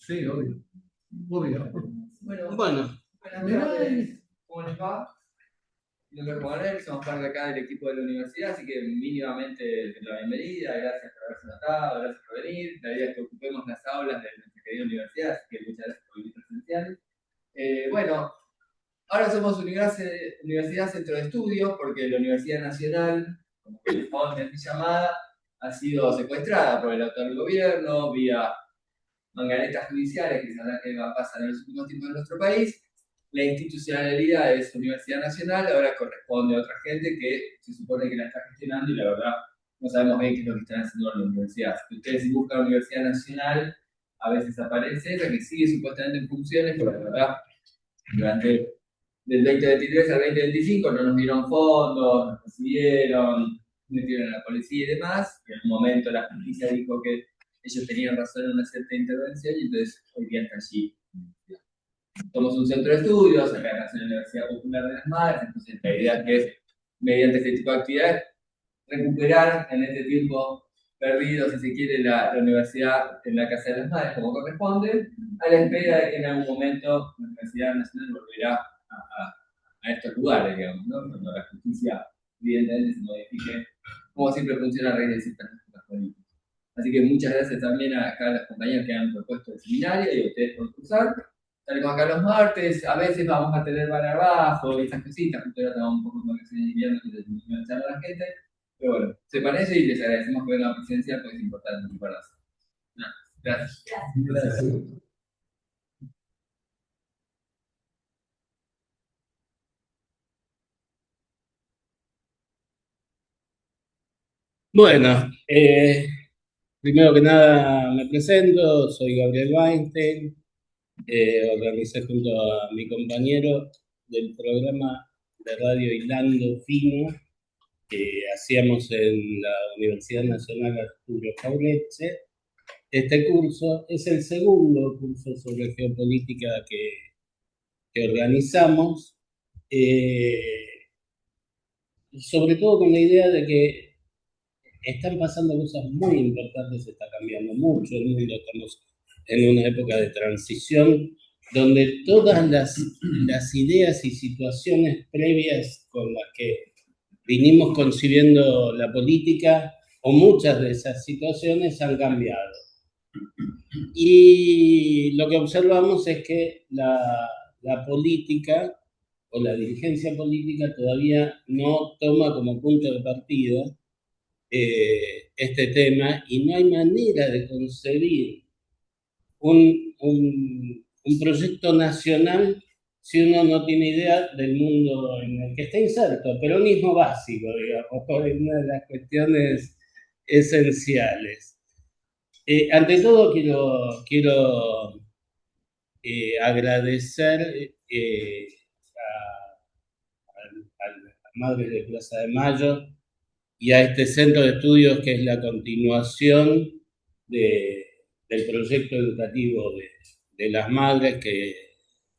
Sí, obvio. Obvio. Bueno, Bueno, buenas Mirá, tardes. ¿Cómo les va? Mi nombre es Manuel, somos parte acá del equipo de la universidad, así que mínimamente les doy la bienvenida, gracias por haberse notado, gracias por venir. La idea es que ocupemos las aulas de nuestra querida universidad, así que muchas gracias por venir presencial. Bueno, ahora somos Universidad Centro de Estudios, porque la Universidad Nacional, como corresponde es llamada, ha sido secuestrada por el actual gobierno vía manganetas judiciales, que sabrán que va a pasar en los últimos tiempos en nuestro país. La institucionalidad es Universidad Nacional, ahora corresponde a otra gente que se supone que la está gestionando y la verdad no sabemos bien qué es lo que están haciendo en la universidad. Si ustedes si buscan Universidad Nacional, a veces aparece esa que sigue supuestamente en funciones, pero la verdad, durante del 2023 al 2025 no nos dieron fondos, nos recibieron, metieron a la policía y demás, y en un momento la justicia dijo que ellos tenían razón en una cierta intervención y entonces hoy día está allí. Somos un centro de estudios, acá en la Universidad Popular de las Madres, entonces la idea es que mediante este tipo de actividades recuperar en este tiempo perdido, si se quiere, la universidad en la Casa de las Madres como corresponde, a la espera de que en algún momento la Universidad Nacional volverá a estos lugares, digamos, ¿no? Cuando la justicia evidentemente se modifique, como siempre funciona a raíz de ciertas políticas. Así que muchas gracias también a acá a las compañías que han propuesto el seminario y a ustedes por cursar. Tal como acá los martes, a veces vamos a tener bar abajo y esas cositas, justo ahora estamos un poco en vacaciones de invierno y les a la gente. Pero bueno, se parece y les agradecemos que vengan a presencia porque es importante prepararse. Gracias. Gracias. bueno, primero que nada me presento, soy Gabriel Weinstein, organicé junto a mi compañero del programa de radio Hilando Fino que hacíamos en la Universidad Nacional Arturo Jauretche. Este curso es el segundo curso sobre geopolítica que organizamos, sobre todo con la idea de que están pasando cosas muy importantes, está cambiando mucho el mundo, estamos en una época de transición donde todas las ideas y situaciones previas con las que vinimos concibiendo la política, o muchas de esas situaciones han cambiado. Y lo que observamos es que la política o la dirigencia política todavía no toma como punto de partida este tema y no hay manera de concebir un proyecto nacional si uno no tiene idea del mundo en el que está inserto. Peronismo básico, digamos, por una de las cuestiones esenciales. Ante todo quiero agradecer a Madres de Plaza de Mayo y a este centro de estudios que es la continuación del proyecto educativo de las madres que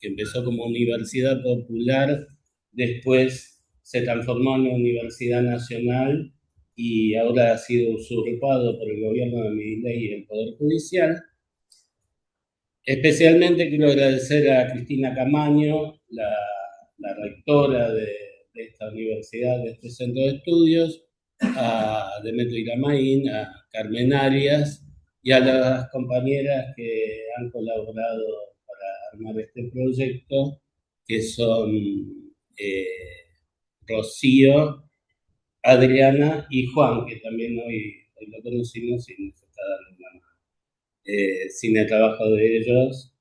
empezó como universidad popular, después se transformó en universidad nacional y ahora ha sido usurpado por el gobierno de Milei y el Poder Judicial. Especialmente quiero agradecer a Cristina Camaño, la rectora de esta universidad, de este centro de estudios, a Demetrio Iramaín, a Carmen Arias y a las compañeras que han colaborado para armar este proyecto, que son Rocío, Adriana y Juan, que también hoy lo conocimos y nos está dando una mano. Sin el trabajo de ellos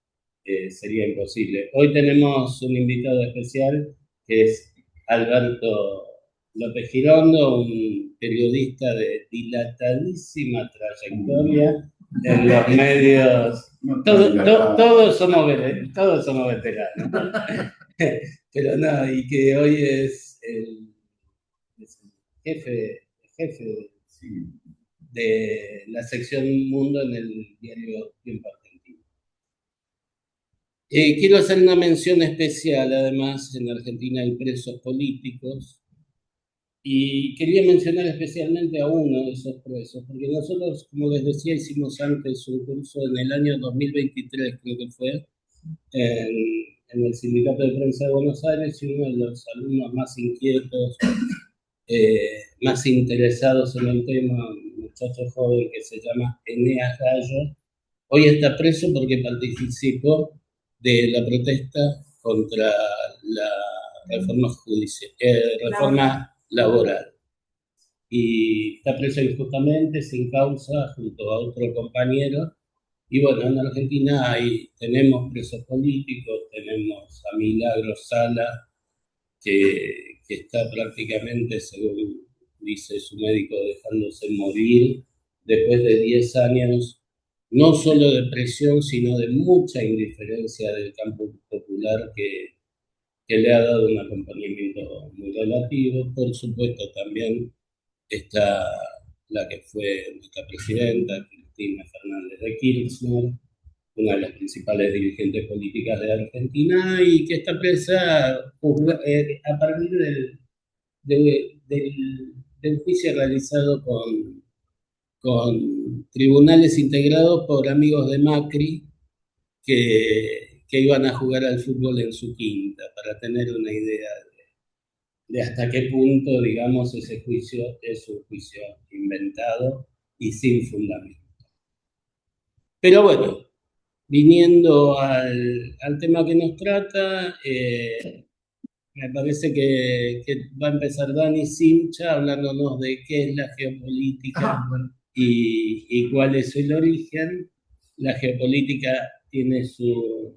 sería imposible. Hoy tenemos un invitado especial que es Alberto López Girondo, un periodista de dilatadísima trayectoria en los medios. Todos somos veteranos, pero no, y que hoy es el jefe de la sección Mundo en el diario Tiempo Argentino. Quiero hacer una mención especial, además, en Argentina hay presos políticos, Y quería mencionar especialmente a uno de esos presos, porque nosotros, como les decía, hicimos antes un curso en el año 2023, creo que fue, en, en el Sindicato de Prensa de Buenos Aires, y uno de los alumnos más inquietos, más interesados en el tema, un muchacho joven que se llama Eneas Gallo, hoy está preso porque participó de la protesta contra la reforma laboral. Y está preso injustamente, sin causa, junto a otro compañero. Y bueno, en Argentina tenemos presos políticos, tenemos a Milagros Sala, que está prácticamente, según dice su médico, dejándose morir después de 10 años, no solo de presión, sino de mucha indiferencia del campo popular que le ha dado un acompañamiento muy relativo. Por supuesto, también está la que fue nuestra presidenta, Cristina Fernández de Kirchner, una de las principales dirigentes políticas de Argentina, y que está presa a partir del juicio realizado con tribunales integrados por amigos de Macri que iban a jugar al fútbol en su quinta, para tener una idea de hasta qué punto, digamos, ese juicio es un juicio inventado y sin fundamento. Pero bueno, viniendo al tema que nos trata, me parece que va a empezar Dani Sincha hablándonos de qué es la geopolítica y cuál es el origen. La geopolítica tiene su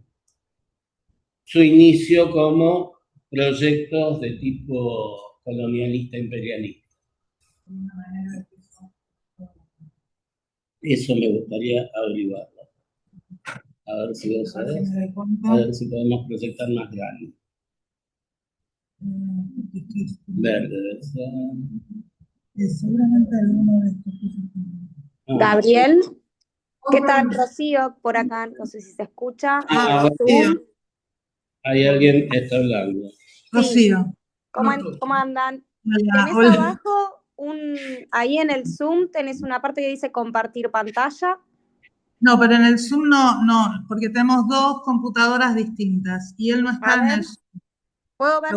inicio como proyectos de tipo colonialista imperialista. Eso me gustaría averiguarlo. A ver si vos sabés, a ver si podemos proyectar más grande. Verde, debe ser. Seguramente alguno de estos. Gabriel, ¿qué tal? Rocío, por acá, no sé si se escucha. Rocío. Hay alguien que está hablando. Rocío. ¿Cómo andan? Hola, Tenés hola. abajo, ahí en el Zoom, tenés una parte que dice compartir pantalla. No, pero en el Zoom no, porque tenemos dos computadoras distintas y él no está en el Zoom. Puedo ver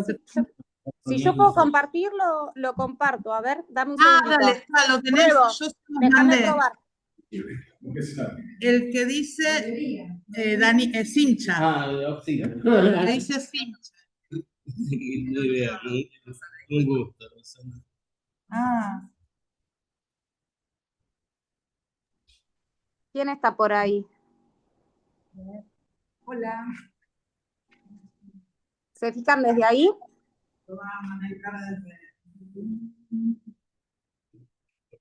si yo puedo compartirlo, lo comparto. A ver, dame un segundito. Dale, está, lo tenés. Pruebo. Yo se los Déjame mandé. probar. El que dice Sincha. El que dice Sincha. Muy bien, un gusto. ¿Quién está por ahí? Hola. ¿Se fijan desde ahí? Lo va a manejar desde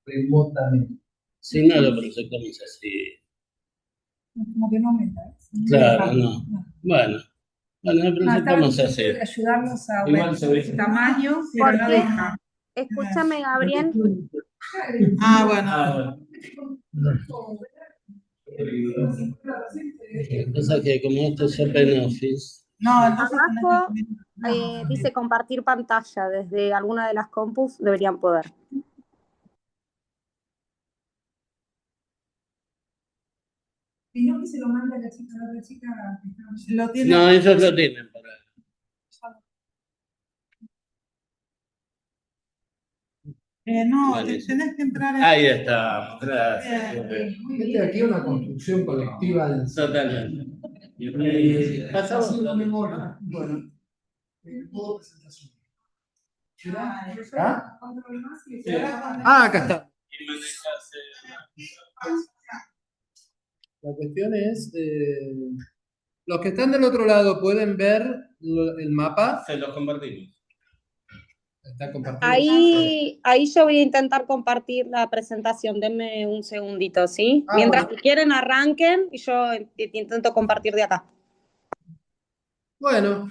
remotamente. Si no lo proyectamos así. como que no me da. Claro, no. Bueno, lo proyectamos así. Ayudarnos a Igual se ve. el tamaño, pero ¿Por no qué? deja. Escúchame, Gabriel. Bueno. Cosa que como esto es Open Office. No, entonces Abajo dice compartir pantalla desde alguna de las compus, deberían poder. Si no, que se lo manda la chica, la otra chica. Lo tiene. No, ellos lo tienen para. No, Vale. tenés que entrar. Ahí está, gracias. Este aquí es una construcción colectiva del Totalmente. pasamos una memoria. Bueno, modo presentación. Acá está. La cuestión es, los que están del otro lado pueden ver el mapa. Se los compartimos. Está compartido. Ahí yo voy a intentar compartir la presentación. Denme un segundito, ¿sí? Mientras que quieren arranquen y yo intento compartir de acá. Bueno.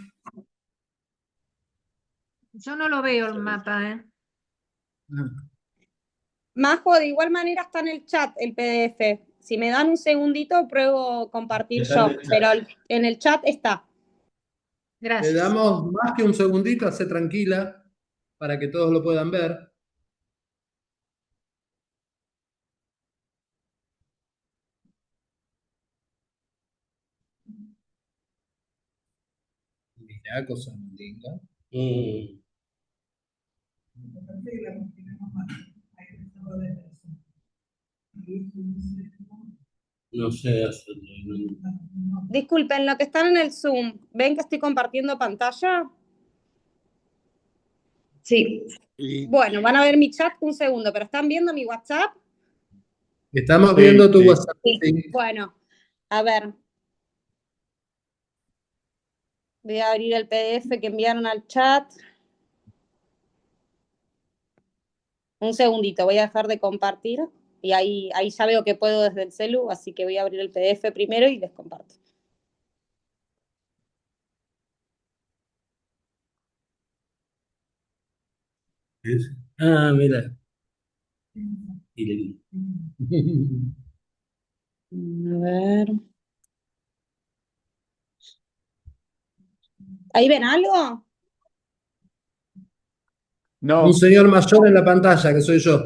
Yo no lo veo el mapa, ¿eh? Majo, de igual manera está en el chat el PDF. Si me dan un segundito, pruebo compartir yo, pero en el chat está. Gracias. Le damos más que un segundito, hace tranquila, para que todos lo puedan ver. Mirá, cosa muy linda. No sé hacerlo. Disculpen, lo que están en el Zoom, ¿ven que estoy compartiendo pantalla? Sí. Bueno, van a ver mi chat un segundo, pero ¿están viendo mi WhatsApp? Estamos viendo tu sí. WhatsApp. Sí. Sí. Bueno, a ver. Voy a abrir el PDF que enviaron al chat. Un segundito, voy a dejar de compartir. Y ahí ya veo que puedo desde el celu, así que voy a abrir el PDF primero y les comparto. Ah, mira. Y A ver. ¿Ahí ven algo? No, Un señor mayor en la pantalla, que soy yo.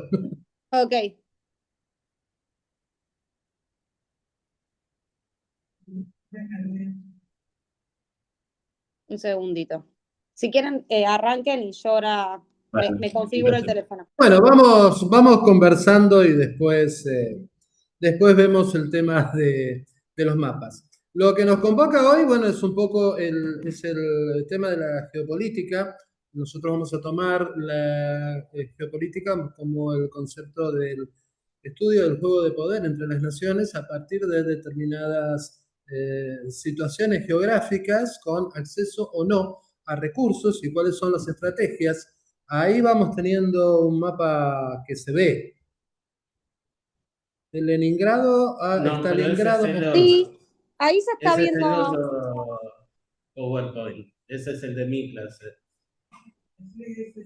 Ok. Un segundito. Si quieren, arranquen y yo ahora me configuro el teléfono. Bueno, vamos conversando y después vemos el tema de los mapas. Lo que nos convoca hoy, bueno, es un poco el tema de la geopolítica. Nosotros vamos a tomar la geopolítica como el concepto del estudio del juego de poder entre las naciones a partir de determinadas situaciones geográficas con acceso o no a recursos y cuáles son las estrategias. Ahí vamos teniendo un mapa que se ve. De Leningrado a No, pero ese es Stalingrado. el Sí, otro. ahí se está Ese es el viendo. otro PowerPoint. Ese es el de mi clase.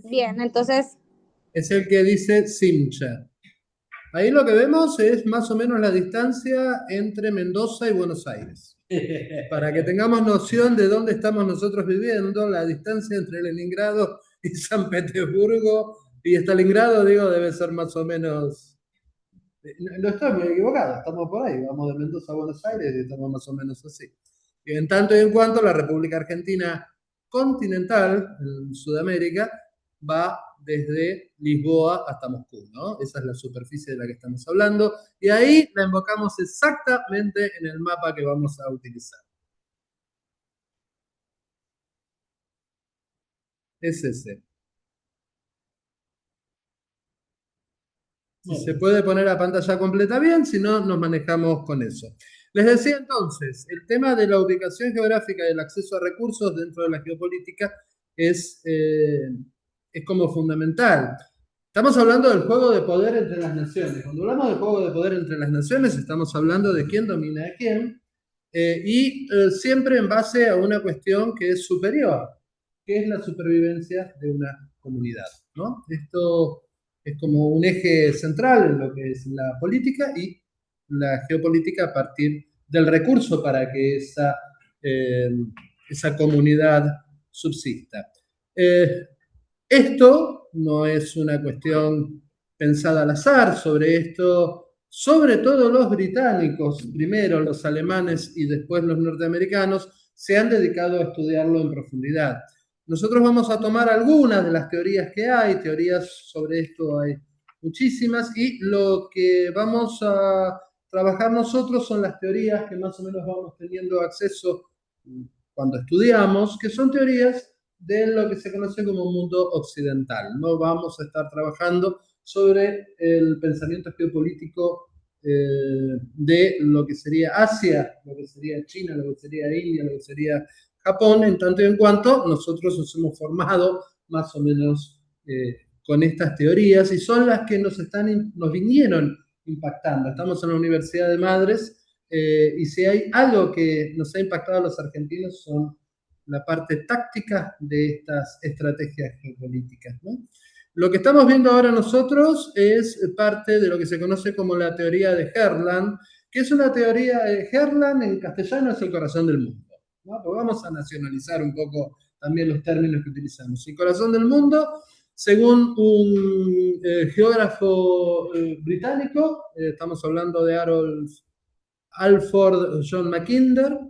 Bien, entonces, Es el que dice Simcha. Ahí lo que vemos es más o menos la distancia entre Mendoza y Buenos Aires. Para que tengamos noción de dónde estamos nosotros viviendo, la distancia entre Leningrado y San Petersburgo y Stalingrado, digo, debe ser más o menos... No estoy muy equivocado, estamos por ahí, vamos de Mendoza a Buenos Aires y estamos más o menos así. Y en tanto y en cuanto la República Argentina continental, en Sudamérica, va desde Lisboa hasta Moscú, ¿no? Esa es la superficie de la que estamos hablando, y ahí la invocamos exactamente en el mapa que vamos a utilizar. Es ese. Si se puede poner a pantalla completa bien, si no, nos manejamos con eso. Les decía entonces, el tema de la ubicación geográfica y el acceso a recursos dentro de la geopolítica es como fundamental. Estamos hablando del juego de poder entre las naciones. Cuando hablamos del juego de poder entre las naciones, estamos hablando de quién domina a quién, siempre en base a una cuestión que es superior, que es la supervivencia de una comunidad, ¿no? Esto es como un eje central en lo que es la política y la geopolítica a partir del recurso para que esa comunidad subsista. Esto no es una cuestión pensada al azar. Sobre esto, sobre todo los británicos, primero los alemanes y después los norteamericanos, se han dedicado a estudiarlo en profundidad. Nosotros vamos a tomar algunas de las teorías que hay, teorías sobre esto hay muchísimas, y lo que vamos a trabajar nosotros son las teorías que más o menos vamos teniendo acceso cuando estudiamos, que son teorías de lo que se conoce como mundo occidental. No vamos a estar trabajando sobre el pensamiento geopolítico de lo que sería Asia, lo que sería China, lo que sería India, lo que sería Japón, en tanto y en cuanto nosotros nos hemos formado más o menos con estas teorías y son las que nos vinieron impactando. Estamos en la Universidad de Madres y si hay algo que nos ha impactado a los argentinos son la parte táctica de estas estrategias geopolíticas, ¿no? Lo que estamos viendo ahora nosotros es parte de lo que se conoce como la teoría de Herland, que es una teoría de Herland en castellano es el corazón del mundo, ¿no? Pues vamos a nacionalizar un poco también los términos que utilizamos. El corazón del mundo Según un geógrafo británico, estamos hablando de Alfred John Mackinder,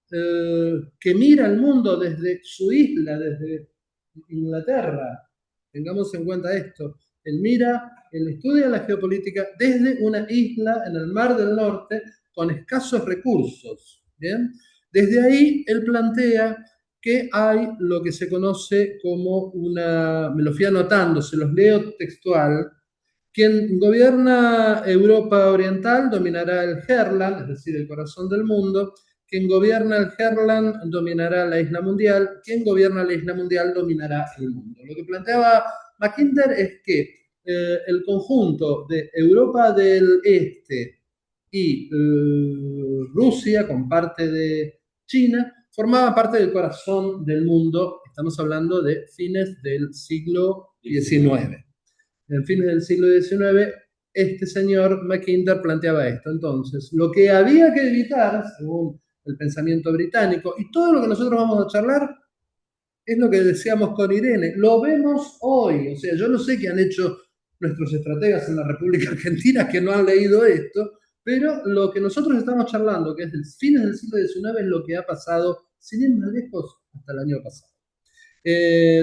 que mira el mundo desde su isla, desde Inglaterra. Tengamos en cuenta esto. Él estudia la geopolítica desde una isla en el Mar del Norte con escasos recursos. ¿Bien? Desde ahí él plantea que hay lo que se conoce como me lo fui anotando, se los leo textual. Quien gobierna Europa Oriental dominará el Herland, es decir, el corazón del mundo. Quien gobierna el Herland dominará la isla mundial. Quien gobierna la isla mundial dominará el mundo. Lo que planteaba Mackinder es que el conjunto de Europa del Este y Rusia, con parte de China, formaba parte del corazón del mundo. Estamos hablando de fines del siglo XIX. En fines del siglo XIX, este señor Mackinder planteaba esto. Entonces, lo que había que evitar, según el pensamiento británico, y todo lo que nosotros vamos a charlar, es lo que decíamos con Irene, lo vemos hoy. O sea, yo no sé qué han hecho nuestros estrategas en la República Argentina que no han leído esto, pero lo que nosotros estamos charlando, que es del fines del siglo XIX, es lo que ha pasado, sin ir más lejos, hasta el año pasado.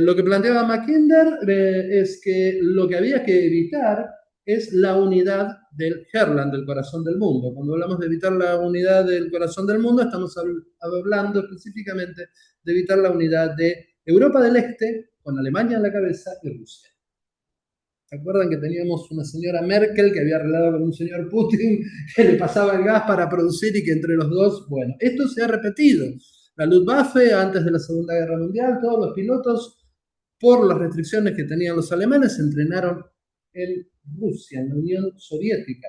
Lo que planteaba Mackinder es que lo que había que evitar es la unidad del Herland, del corazón del mundo. Cuando hablamos de evitar la unidad del corazón del mundo, estamos hablando específicamente de evitar la unidad de Europa del Este, con Alemania en la cabeza, y Rusia. ¿Se acuerdan que teníamos una señora Merkel que había arreglado con un señor Putin que le pasaba el gas para producir y que entre los dos, bueno, esto se ha repetido. La Luftwaffe, antes de la Segunda Guerra Mundial, todos los pilotos, por las restricciones que tenían los alemanes, se entrenaron en Rusia, en la Unión Soviética.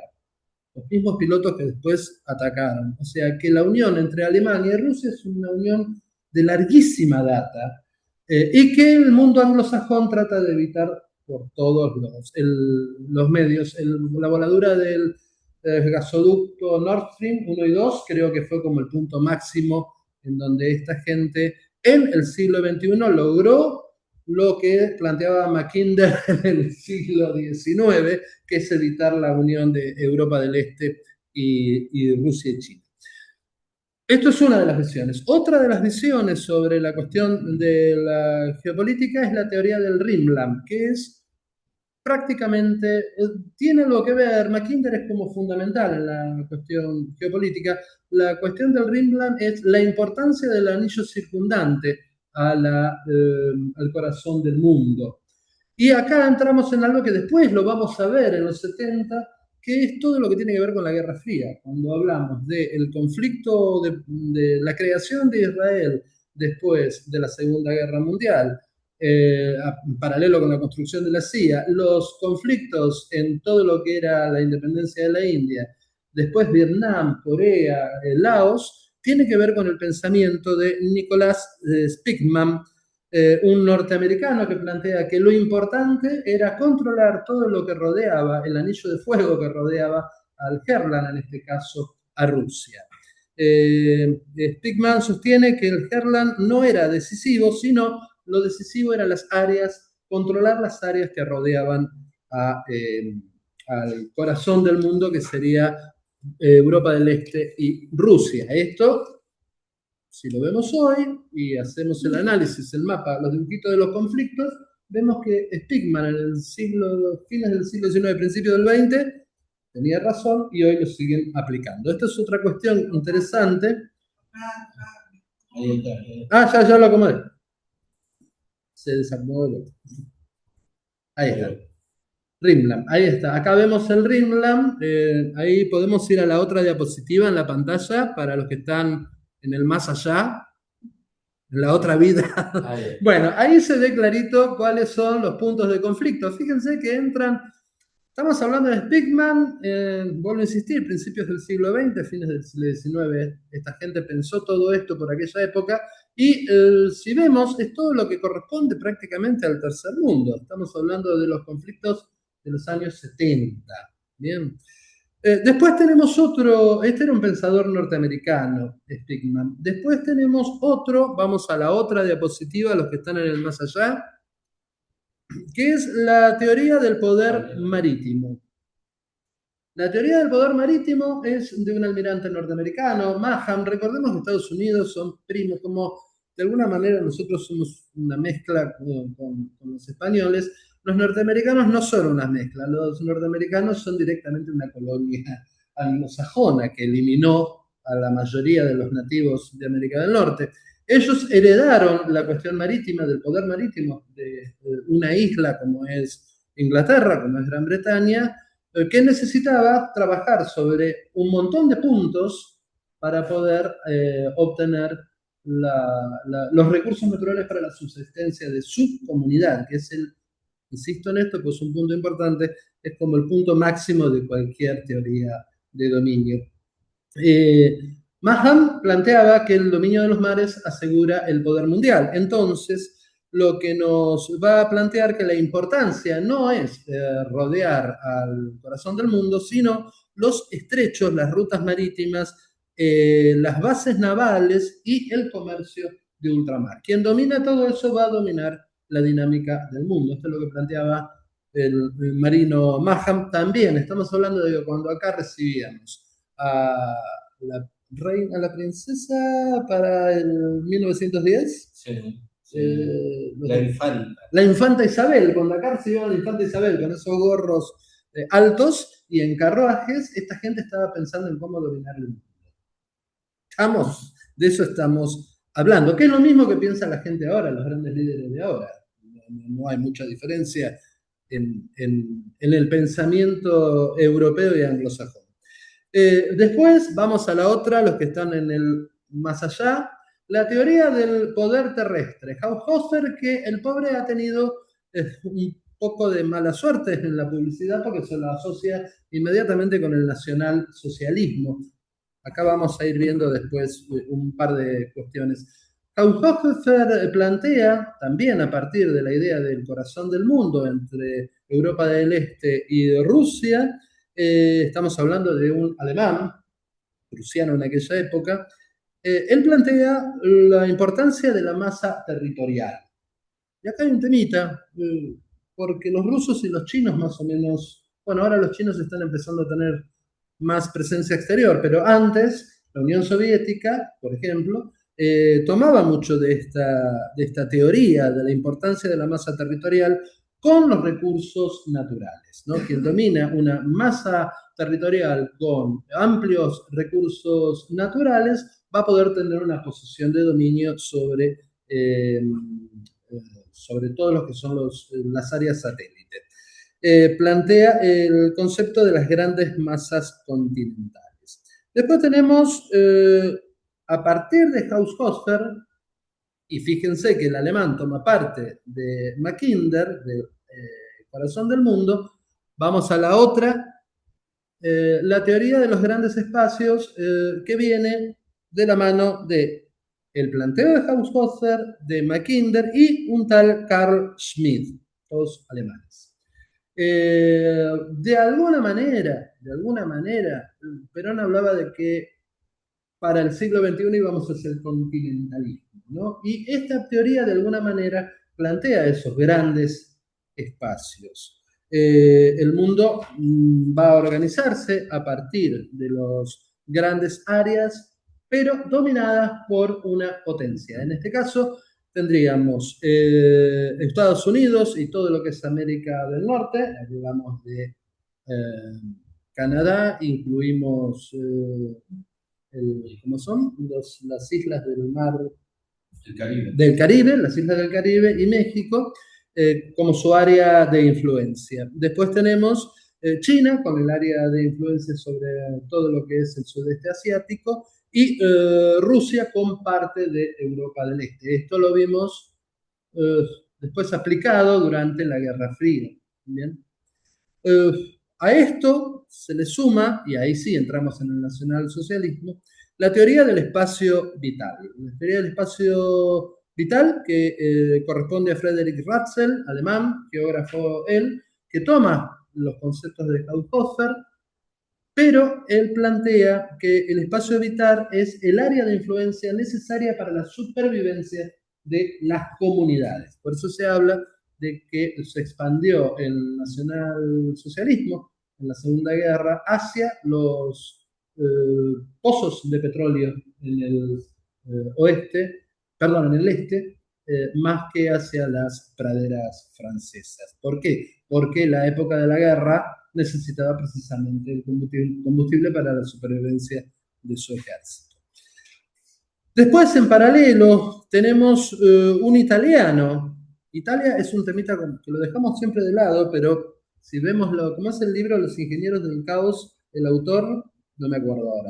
Los mismos pilotos que después atacaron. O sea que la unión entre Alemania y Rusia es una unión de larguísima data y que el mundo anglosajón trata de evitar por todos los medios. La voladura del gasoducto Nord Stream 1 y 2 creo que fue como el punto máximo en donde esta gente en el siglo XXI logró lo que planteaba Mackinder en el siglo XIX, que es evitar la unión de Europa del Este y Rusia y China. Esto es una de las visiones. Otra de las visiones sobre la cuestión de la geopolítica es la teoría del Rimland, que es prácticamente, tiene algo que ver, Mackinder es como fundamental en la cuestión geopolítica. La cuestión del Rimland es la importancia del anillo circundante al corazón del mundo. Y acá entramos en algo que después lo vamos a ver en los 70, que es todo lo que tiene que ver con la Guerra Fría. Cuando hablamos del conflicto de la creación de Israel después de la Segunda Guerra Mundial, en paralelo con la construcción de la CIA, los conflictos en todo lo que era la independencia de la India, después Vietnam, Corea, Laos, tiene que ver con el pensamiento de Nicholas Spigman, un norteamericano que plantea que lo importante era controlar todo lo que rodeaba, el anillo de fuego que rodeaba al Herland, en este caso a Rusia. Spigman sostiene que el Herland no era decisivo, sino lo decisivo eran las áreas, controlar las áreas que rodeaban al corazón del mundo, que sería Europa del Este y Rusia. Esto, si lo vemos hoy y hacemos el análisis, el mapa, los dibujitos de los conflictos, vemos que Spigman en el fines del siglo XIX, principios del XX, tenía razón y hoy lo siguen aplicando. Esta es otra cuestión interesante. Ya lo acomodé. Se desacomodó el otro. Ahí está. Rimland, ahí está. Acá vemos el Rimland. Ahí podemos ir a la otra diapositiva en la pantalla para los que están en el más allá, en la otra vida. Bueno, ahí se ve clarito cuáles son los puntos de conflicto. Fíjense que entran. Estamos hablando de Spigman, vuelvo a insistir, principios del siglo XX, fines del siglo XIX. Esta gente pensó todo esto por aquella época y si vemos, es todo lo que corresponde prácticamente al tercer mundo. Estamos hablando de los conflictos de los años 70. Bien. Después tenemos otro, este era un pensador norteamericano, Spigman. Después tenemos otro, vamos a la otra diapositiva, los que están en el más allá. que es la teoría del poder marítimo. La teoría del poder marítimo es de un almirante norteamericano, Maham. Recordemos que Estados Unidos son primos, como de alguna manera nosotros somos una mezcla con los españoles. Los norteamericanos no son una mezcla, los norteamericanos son directamente una colonia anglosajona que eliminó a la mayoría de los nativos de América del Norte. Ellos heredaron la cuestión marítima, del poder marítimo de una isla como es Inglaterra, como es Gran Bretaña, que necesitaba trabajar sobre un montón de puntos para poder obtener los recursos naturales para la subsistencia de su comunidad, que es insisto en esto, pues un punto importante, es como el punto máximo de cualquier teoría de dominio. Maham planteaba que el dominio de los mares asegura el poder mundial. Entonces, lo que nos va a plantear que la importancia no es rodear al corazón del mundo, sino los estrechos, las rutas marítimas, las bases navales y el comercio de ultramar. Quien domina todo eso va a dominar la dinámica del mundo. Esto es lo que planteaba el marino Maham. También estamos hablando de cuando acá recibíamos a la princesa para el 1910. Sí. La infanta. La infanta Isabel, cuando acá recibieron a la infanta Isabel con esos gorros altos y en carruajes, esta gente estaba pensando en cómo dominar el mundo. De eso estamos hablando, que es lo mismo que piensa la gente ahora, los grandes líderes de ahora. No hay mucha diferencia en el pensamiento europeo y anglosajón. Después vamos a la otra, los que están en el más allá, la teoría del poder terrestre. Haushofer, que el pobre ha tenido un poco de mala suerte en la publicidad porque se lo asocia inmediatamente con el nacionalsocialismo. Acá vamos a ir viendo después un par de cuestiones. Haushofer plantea, también a partir de la idea del corazón del mundo entre Europa del Este y Rusia, estamos hablando de un alemán, prusiano en aquella época, él plantea la importancia de la masa territorial. Y acá hay un temita, porque los rusos y los chinos más o menos, bueno, ahora los chinos están empezando a tener más presencia exterior, pero antes la Unión Soviética, por ejemplo, tomaba mucho de esta teoría de la importancia de la masa territorial con los recursos naturales, ¿no? Quien domina una masa territorial con amplios recursos naturales va a poder tener una posición de dominio sobre todo lo que son las áreas satélites. Plantea el concepto de las grandes masas continentales. Después tenemos, a partir de Haushofer, y fíjense que el alemán toma parte de Mackinder, del corazón del mundo, vamos a la otra, la teoría de los grandes espacios, que viene de la mano de el planteo de Haushofer, de Mackinder y un tal Carl Schmitt, todos alemanes. De alguna manera, Perón hablaba de que para el siglo XXI íbamos hacia el continentalismo, ¿no? Y esta teoría de alguna manera plantea esos grandes espacios. El mundo va a organizarse a partir de las grandes áreas, pero dominadas por una potencia. En este caso tendríamos Estados Unidos y todo lo que es América del Norte, hablamos de Canadá, incluimos ¿cómo son? Las islas del mar del Caribe, las islas del Caribe y México, como su área de influencia. Después tenemos China, con el área de influencia sobre todo lo que es el sudeste asiático, y Rusia con parte de Europa del Este. Esto lo vimos después aplicado durante la Guerra Fría. ¿Bien? A esto se le suma, y ahí sí entramos en el nacionalsocialismo, la teoría del espacio vital. La teoría del espacio vital que corresponde a Friedrich Ratzel, alemán, geógrafo él, que toma los conceptos de Haushofer, pero él plantea que el espacio vital es el área de influencia necesaria para la supervivencia de las comunidades. Por eso se habla de que se expandió el nacionalsocialismo en la Segunda Guerra hacia los pozos de petróleo en el oeste, perdón, en el este, más que hacia las praderas francesas. ¿Por qué? Porque la época de la guerra necesitaba precisamente el combustible para la supervivencia de su ejército. Después, en paralelo, tenemos un italiano. Italia es un temita que lo dejamos siempre de lado, pero si vemos cómo es el libro Los Ingenieros del Caos, el autor, no me acuerdo ahora.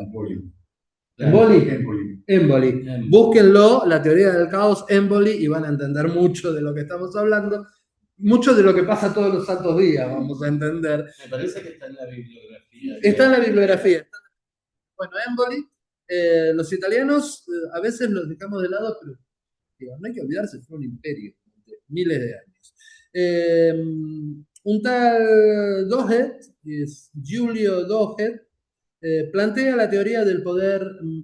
Emboli. Búsquenlo, la teoría del caos, Emboli, y van a entender mucho de lo que estamos hablando. Mucho de lo que pasa todos los santos días, vamos a entender. Me parece que está en la bibliografía. Está en la bibliografía. Bueno, Emboli, los italianos a veces los dejamos de lado, pero digo, no hay que olvidarse, fue un imperio de miles de años. Un tal Dohet, es Giulio Dohet, plantea la teoría del poder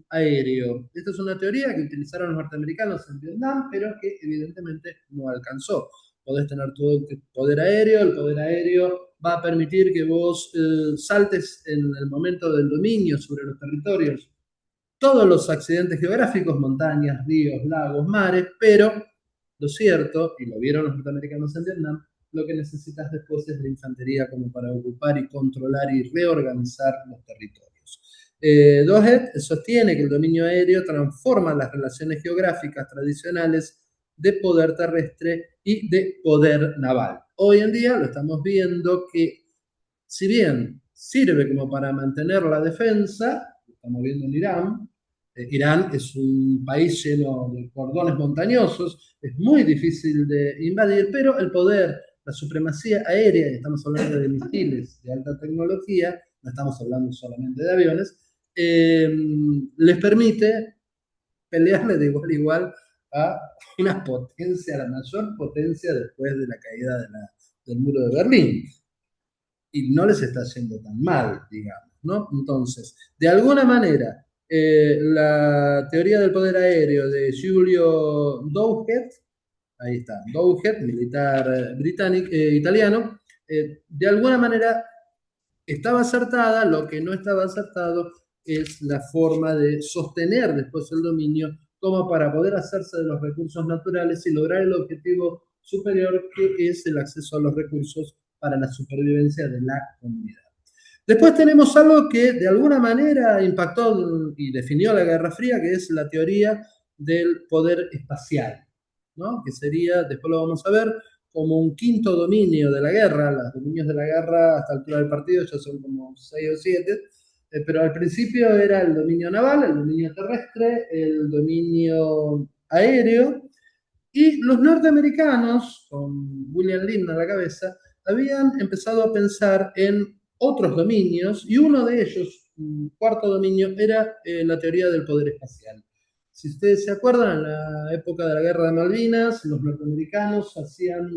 aéreo. Esta es una teoría que utilizaron los norteamericanos en Vietnam, pero que evidentemente no alcanzó. Podés tener todo el poder aéreo va a permitir que vos saltes en el momento del dominio sobre los territorios todos los accidentes geográficos, montañas, ríos, lagos, mares, pero lo cierto, y lo vieron los norteamericanos en Vietnam, lo que necesitas después es la infantería como para ocupar y controlar y reorganizar los territorios. Dohet sostiene que el dominio aéreo transforma las relaciones geográficas tradicionales de poder terrestre y de poder naval. Hoy en día lo estamos viendo que, si bien sirve como para mantener la defensa, lo estamos viendo en Irán. Irán es un país lleno de cordones montañosos, es muy difícil de invadir, pero el poder, la supremacía aérea, y estamos hablando de misiles de alta tecnología, no estamos hablando solamente de aviones, les permite pelearle de igual a igual a una potencia, la mayor potencia después de la caída del muro de Berlín. Y no les está yendo tan mal, digamos, ¿no? Entonces, de alguna manera, la teoría del poder aéreo de Giulio Douhet, ahí está, Douhet, militar británico, italiano, de alguna manera estaba acertada. Lo que no estaba acertado es la forma de sostener después el dominio como para poder hacerse de los recursos naturales y lograr el objetivo superior, que es el acceso a los recursos para la supervivencia de la comunidad. Después tenemos algo que de alguna manera impactó y definió la Guerra Fría, que es la teoría del poder espacial, ¿no? Que sería, después lo vamos a ver, como un quinto dominio de la guerra. Los dominios de la guerra hasta la altura del partido ya son como 6 o 7, pero al principio era el dominio naval, el dominio terrestre, el dominio aéreo, y los norteamericanos, con William Lyndon a la cabeza, habían empezado a pensar en otros dominios, y uno de ellos, un cuarto dominio, era la teoría del poder espacial. Si ustedes se acuerdan, en la época de la Guerra de Malvinas, los norteamericanos hacían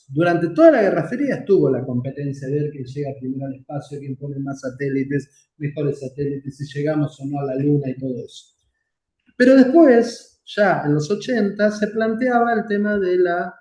durante toda la Guerra Fría estuvo la competencia de ver quién llega primero al espacio, quién pone más satélites, mejores satélites, si llegamos o no a la Luna y todo eso. Pero después, ya en los 80, se planteaba el tema de la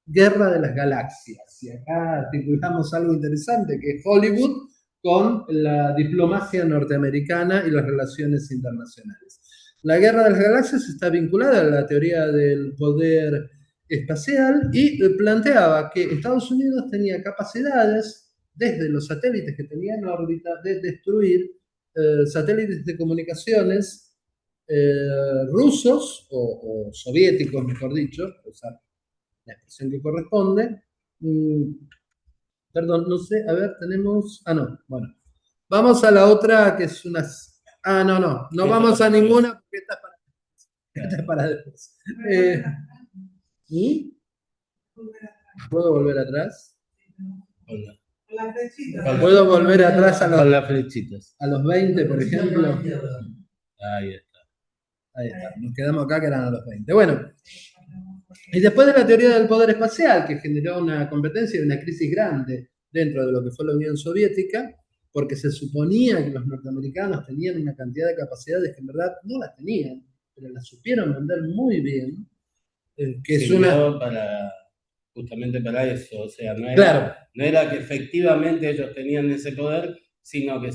Guerra de las Galaxias. Y acá articulamos algo interesante, que es Hollywood con la diplomacia norteamericana y las relaciones internacionales. La Guerra de las Galaxias está vinculada a la teoría del poder espacial y planteaba que Estados Unidos tenía capacidades, desde los satélites que tenía en órbita, de destruir satélites de comunicaciones rusos o soviéticos, mejor dicho, usar la expresión que corresponde. Perdón, no sé, a ver, tenemos... Ah, no, bueno. Vamos a la otra, que es unas... Ah, no vamos a ninguna porque esta es para después. ¿Y? ¿Puedo volver atrás? ¿Puedo volver atrás Con las flechitas. a los 20, por ejemplo? Ahí está. Ahí está, nos quedamos acá que eran a los 20. Bueno, y después de la teoría del poder espacial, que generó una competencia y una crisis grande dentro de lo que fue la Unión Soviética, porque se suponía que los norteamericanos tenían una cantidad de capacidades que en verdad no las tenían, pero las supieron vender muy bien, que es una... para justamente para eso, o sea, Claro, no era que efectivamente ellos tenían ese poder, sino que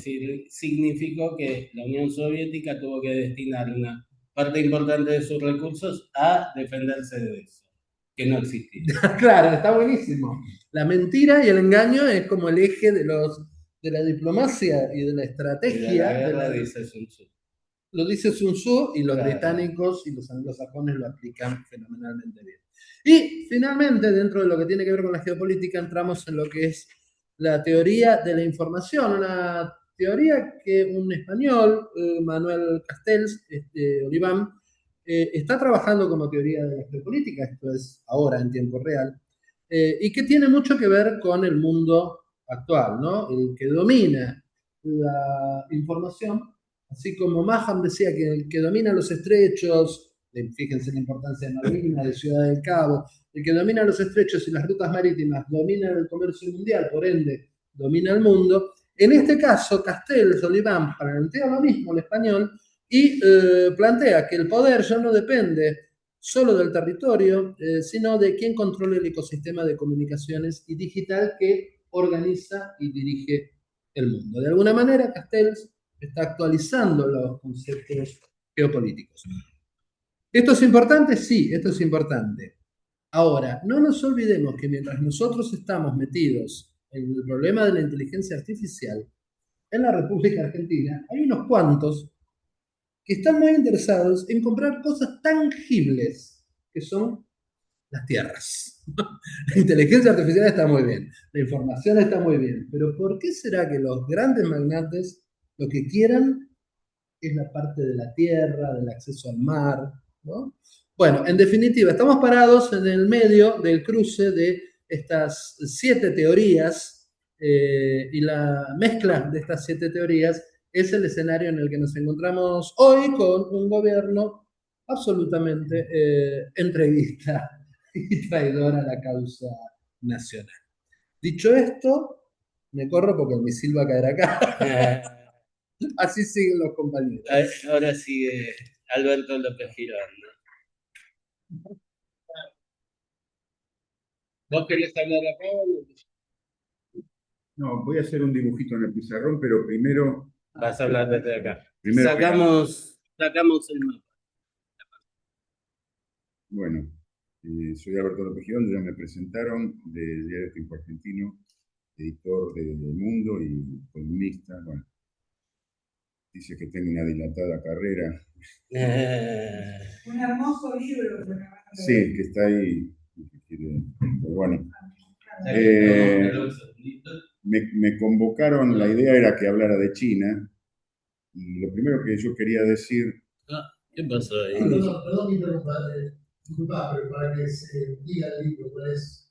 significó que la Unión Soviética tuvo que destinar una parte importante de sus recursos a defenderse de eso, que no existía. claro, está buenísimo. La mentira y el engaño es como el eje de la diplomacia y de la Y de estrategia. la guerra dice Sun Tzu. Lo dice Sun Tzu y los Claro. británicos y los anglosajones lo aplican fenomenalmente bien. Y finalmente, dentro de lo que tiene que ver con la geopolítica, entramos en lo que es la teoría de la información, una teoría que un español, Manuel Castells, Oliván, está trabajando como teoría de la geopolítica, esto es ahora en tiempo real, y que tiene mucho que ver con el mundo actual, ¿no? El que domina la información, así como Maham decía que el que domina los estrechos, fíjense la importancia de Malvinas, de Ciudad del Cabo, el que domina los estrechos y las rutas marítimas domina el comercio mundial, por ende domina el mundo. En este caso, Castells Oliván plantea lo mismo el español y plantea que el poder ya no depende solo del territorio, sino de quien controla el ecosistema de comunicaciones y digital que organiza y dirige el mundo. De alguna manera, Castells está actualizando los conceptos geopolíticos. ¿Esto es importante? Sí, esto es importante. Ahora, no nos olvidemos que mientras nosotros estamos metidos en el problema de la inteligencia artificial, en la República Argentina hay unos cuantos que están muy interesados en comprar cosas tangibles que son las tierras. La inteligencia artificial está muy bien, la información está muy bien, pero ¿por qué será que los grandes magnates lo que quieran es la parte de la tierra, del acceso al mar, ¿no? Bueno, en definitiva, estamos parados en el medio del cruce de estas 7 teorías y la mezcla de estas 7 teorías es el escenario en el que nos encontramos hoy con un gobierno absolutamente entreguista y traidor a la causa nacional. Dicho esto, me corro porque el misil va a caer acá. Así siguen los compañeros. Ahora sigue Alberto López Girón, ¿no? ¿Vos querés hablar acá? No, voy a hacer un dibujito en el pizarrón, pero primero. Vas a hablar desde acá. Primero Sacamos el mapa. Bueno, soy Alberto López Girón, ya me presentaron, de Diario Tiempo Argentino, editor de Mundo y columnista. Bueno, dice que tengo una dilatada carrera. Un hermoso libro. Sí, que está ahí. Pero bueno, me convocaron, la idea era que hablara de China, y lo primero que yo quería decir. ¿Qué pasó ahí? Perdón, disculpa, pero para que se diga el libro, ¿cuál es?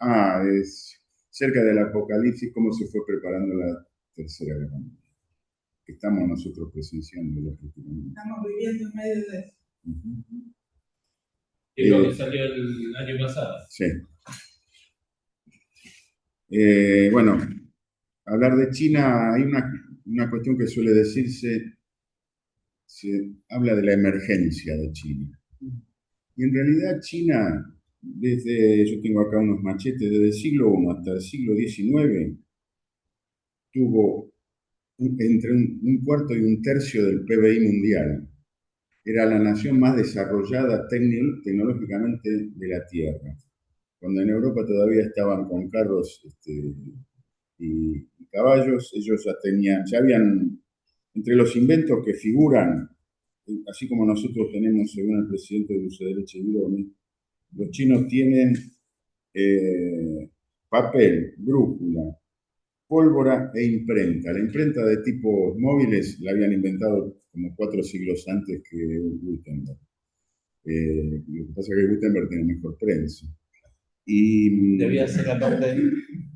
Es cerca del Apocalipsis, cómo se fue preparando la Tercera Guerra Mundial. Estamos nosotros presenciando ya prácticamente. Estamos viviendo en medio de eso. Es lo que salió el año pasado. Sí. Bueno, hablar de China, hay una cuestión que suele decirse, se habla de la emergencia de China. Y en realidad China, yo tengo acá unos machetes, desde el siglo I hasta el siglo XIX, tuvo entre un cuarto y un tercio del PBI mundial. Era la nación más desarrollada tecnológicamente de la Tierra. Cuando en Europa todavía estaban con carros y caballos, ellos ya habían, entre los inventos que figuran, así como nosotros tenemos, según el presidente de Dulce de Leche Bironi, los chinos tienen papel, brújula, pólvora e imprenta. La imprenta de tipo móviles la habían inventado como 4 siglos antes que Gutenberg. Lo que pasa es que Gutenberg tiene mejor prensa. Debía ser aparte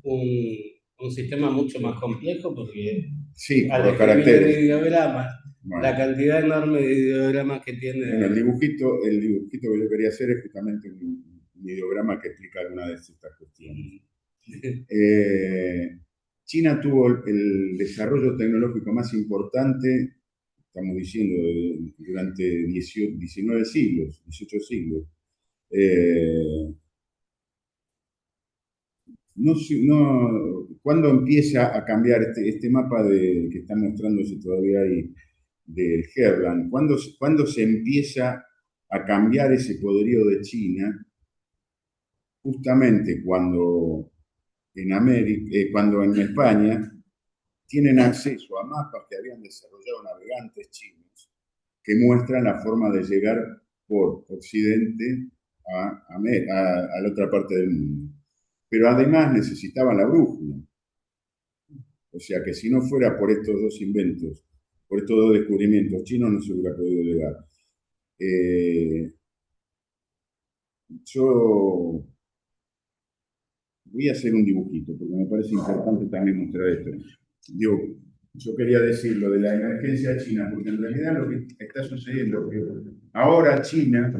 un sistema mucho más complejo porque sí, por los caracteres. caracteres. Ideogramas, bueno, la cantidad enorme de ideogramas que tiene. Bueno, el dibujito que yo quería hacer es justamente un ideograma que explica alguna de estas cuestiones. China tuvo el desarrollo tecnológico más importante, estamos diciendo, durante 19 siglos, 18 siglos. ¿Cuándo empieza a cambiar este mapa que está mostrándose todavía ahí del Herland? ¿Cuándo se empieza a cambiar ese poderío de China? Justamente cuando en España tienen acceso a mapas que habían desarrollado navegantes chinos que muestran la forma de llegar por Occidente a la otra parte del mundo. Pero además necesitaban la brújula. O sea que si no fuera por estos dos inventos, por estos dos descubrimientos chinos, no se hubiera podido llegar. Yo voy a hacer un dibujito, porque me parece importante también mostrar esto. Digo, yo quería decir lo de la emergencia china, porque en realidad lo que está sucediendo es que ahora China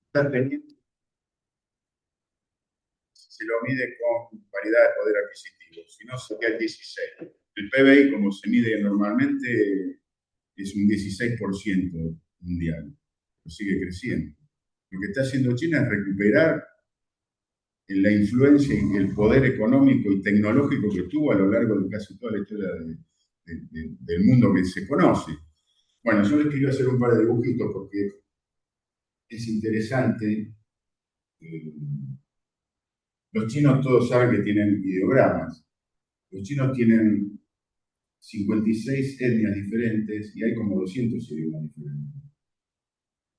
está teniendo, se lo mide con paridad de poder adquisitivo, si no sería el 16. El PBI, como se mide normalmente, es un 16% mundial, pero sigue creciendo. Lo que está haciendo China es recuperar la influencia y el poder económico y tecnológico que tuvo a lo largo de casi toda la historia del mundo que se conoce. Bueno, yo les quiero hacer un par de dibujitos porque es interesante. Los chinos todos saben que tienen ideogramas. Los chinos tienen 56 etnias diferentes y hay como 200 idiomas diferentes.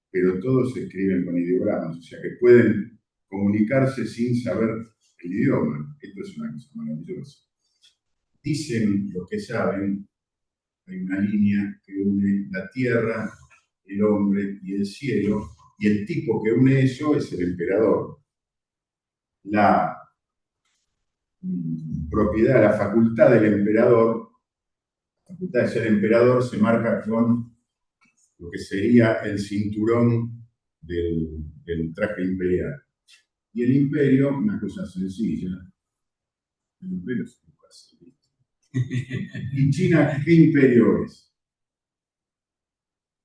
Pero todos se escriben con ideogramas, o sea que pueden comunicarse sin saber el idioma. Esto es una cosa maravillosa. Dicen los que saben, hay una línea que une la tierra, el hombre y el cielo, y el tipo que une eso es el emperador. La propiedad, la facultad del emperador, la facultad de ser emperador se marca con lo que sería el cinturón del traje imperial. Y el imperio, una cosa sencilla, el imperio es muy fácil. ¿Y China qué imperio es?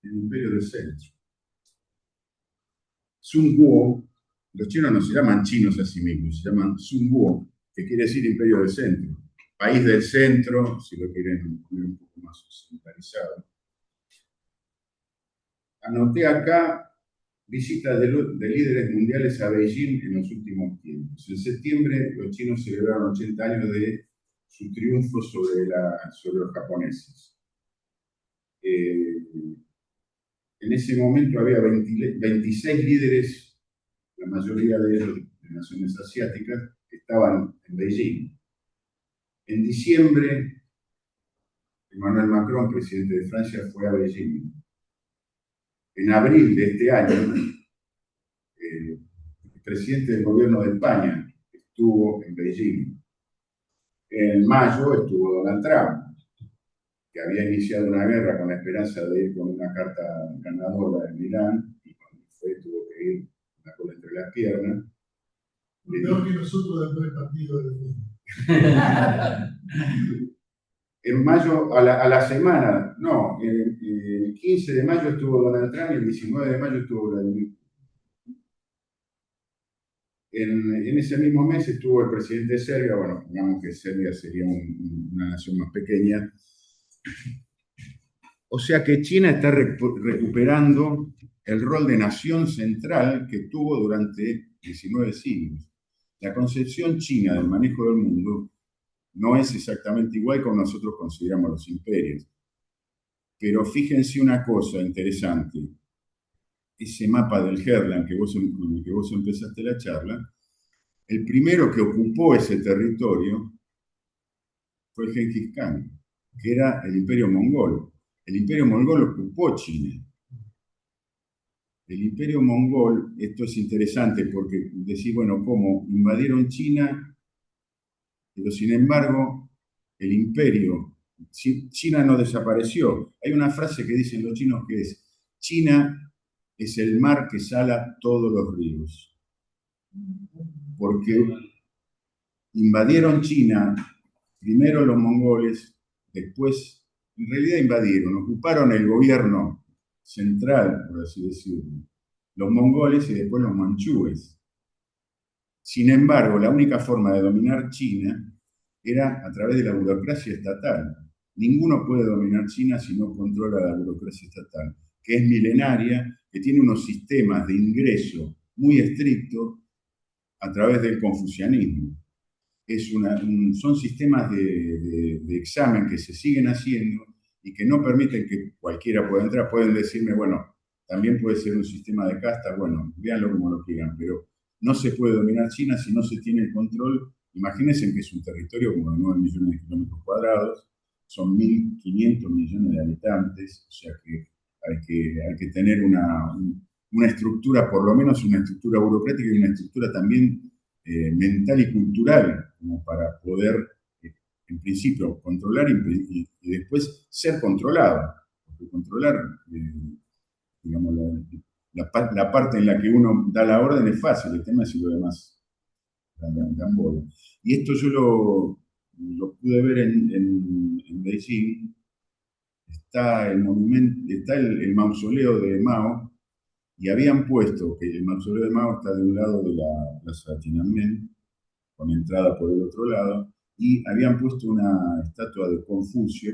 El imperio del centro. Sun Guo, los chinos no se llaman chinos a sí mismos, se llaman Sun Guo, que quiere decir imperio del centro. País del centro, si lo quieren poner un poco más occidentalizado. Anoté acá visitas de líderes mundiales a Beijing en los últimos tiempos. En septiembre, los chinos celebraron 80 años de su triunfo sobre los japoneses. En ese momento había 26 líderes, la mayoría de ellos de naciones asiáticas, que estaban en Beijing. En diciembre, Emmanuel Macron, presidente de Francia, fue a Beijing. En abril de este año, el presidente del gobierno de España estuvo en Beijing. En mayo estuvo Donald Trump, que había iniciado una guerra con la esperanza de ir con una carta ganadora en Milán, y cuando fue tuvo que ir con la cola entre las piernas. Peor que nosotros después del partido del mundo. En mayo, a la semana, no, el 15 de mayo estuvo Donald Trump y el 19 de mayo estuvo Vladimir Putin. En ese mismo mes estuvo el presidente de Serbia, bueno, digamos que Serbia sería una nación más pequeña. O sea que China está recuperando el rol de nación central que tuvo durante 19 siglos. La concepción china del manejo del mundo no es exactamente igual como nosotros consideramos los imperios. Pero fíjense una cosa interesante. Ese mapa del Herland con el que vos empezaste la charla, el primero que ocupó ese territorio fue Genghis Khan, que era el imperio mongol. El imperio mongol ocupó China. El imperio mongol, esto es interesante porque decís, bueno, ¿cómo? Invadieron China, pero sin embargo, el imperio, China no desapareció. Hay una frase que dicen los chinos que es, China es el mar que sala todos los ríos. Porque invadieron China, primero los mongoles, después, en realidad invadieron, ocuparon el gobierno central, por así decirlo, los mongoles y después los manchúes. Sin embargo, la única forma de dominar China era a través de la burocracia estatal. Ninguno puede dominar China si no controla la burocracia estatal, que es milenaria, que tiene unos sistemas de ingreso muy estrictos a través del confucianismo. Son sistemas de examen que se siguen haciendo y que no permiten que cualquiera pueda entrar. Pueden decirme, bueno, también puede ser un sistema de castas, bueno, véanlo como lo quieran, pero no se puede dominar China si no se tiene el control. Imagínense que es un territorio como de 9 millones de kilómetros cuadrados, son 1.500 millones de habitantes, o sea que hay que tener una estructura, por lo menos una estructura burocrática y una estructura también mental y cultural, como para poder, en principio, controlar y después ser controlado. Porque controlar, digamos, la parte en la que uno da la orden es fácil, el tema es si lo demás dan bola. Y esto yo lo pude ver en Beijing. Está el mausoleo de Mao, y habían puesto que el mausoleo de Mao está de un lado de la plaza Tiananmen, con entrada por el otro lado, y habían puesto una estatua de Confucio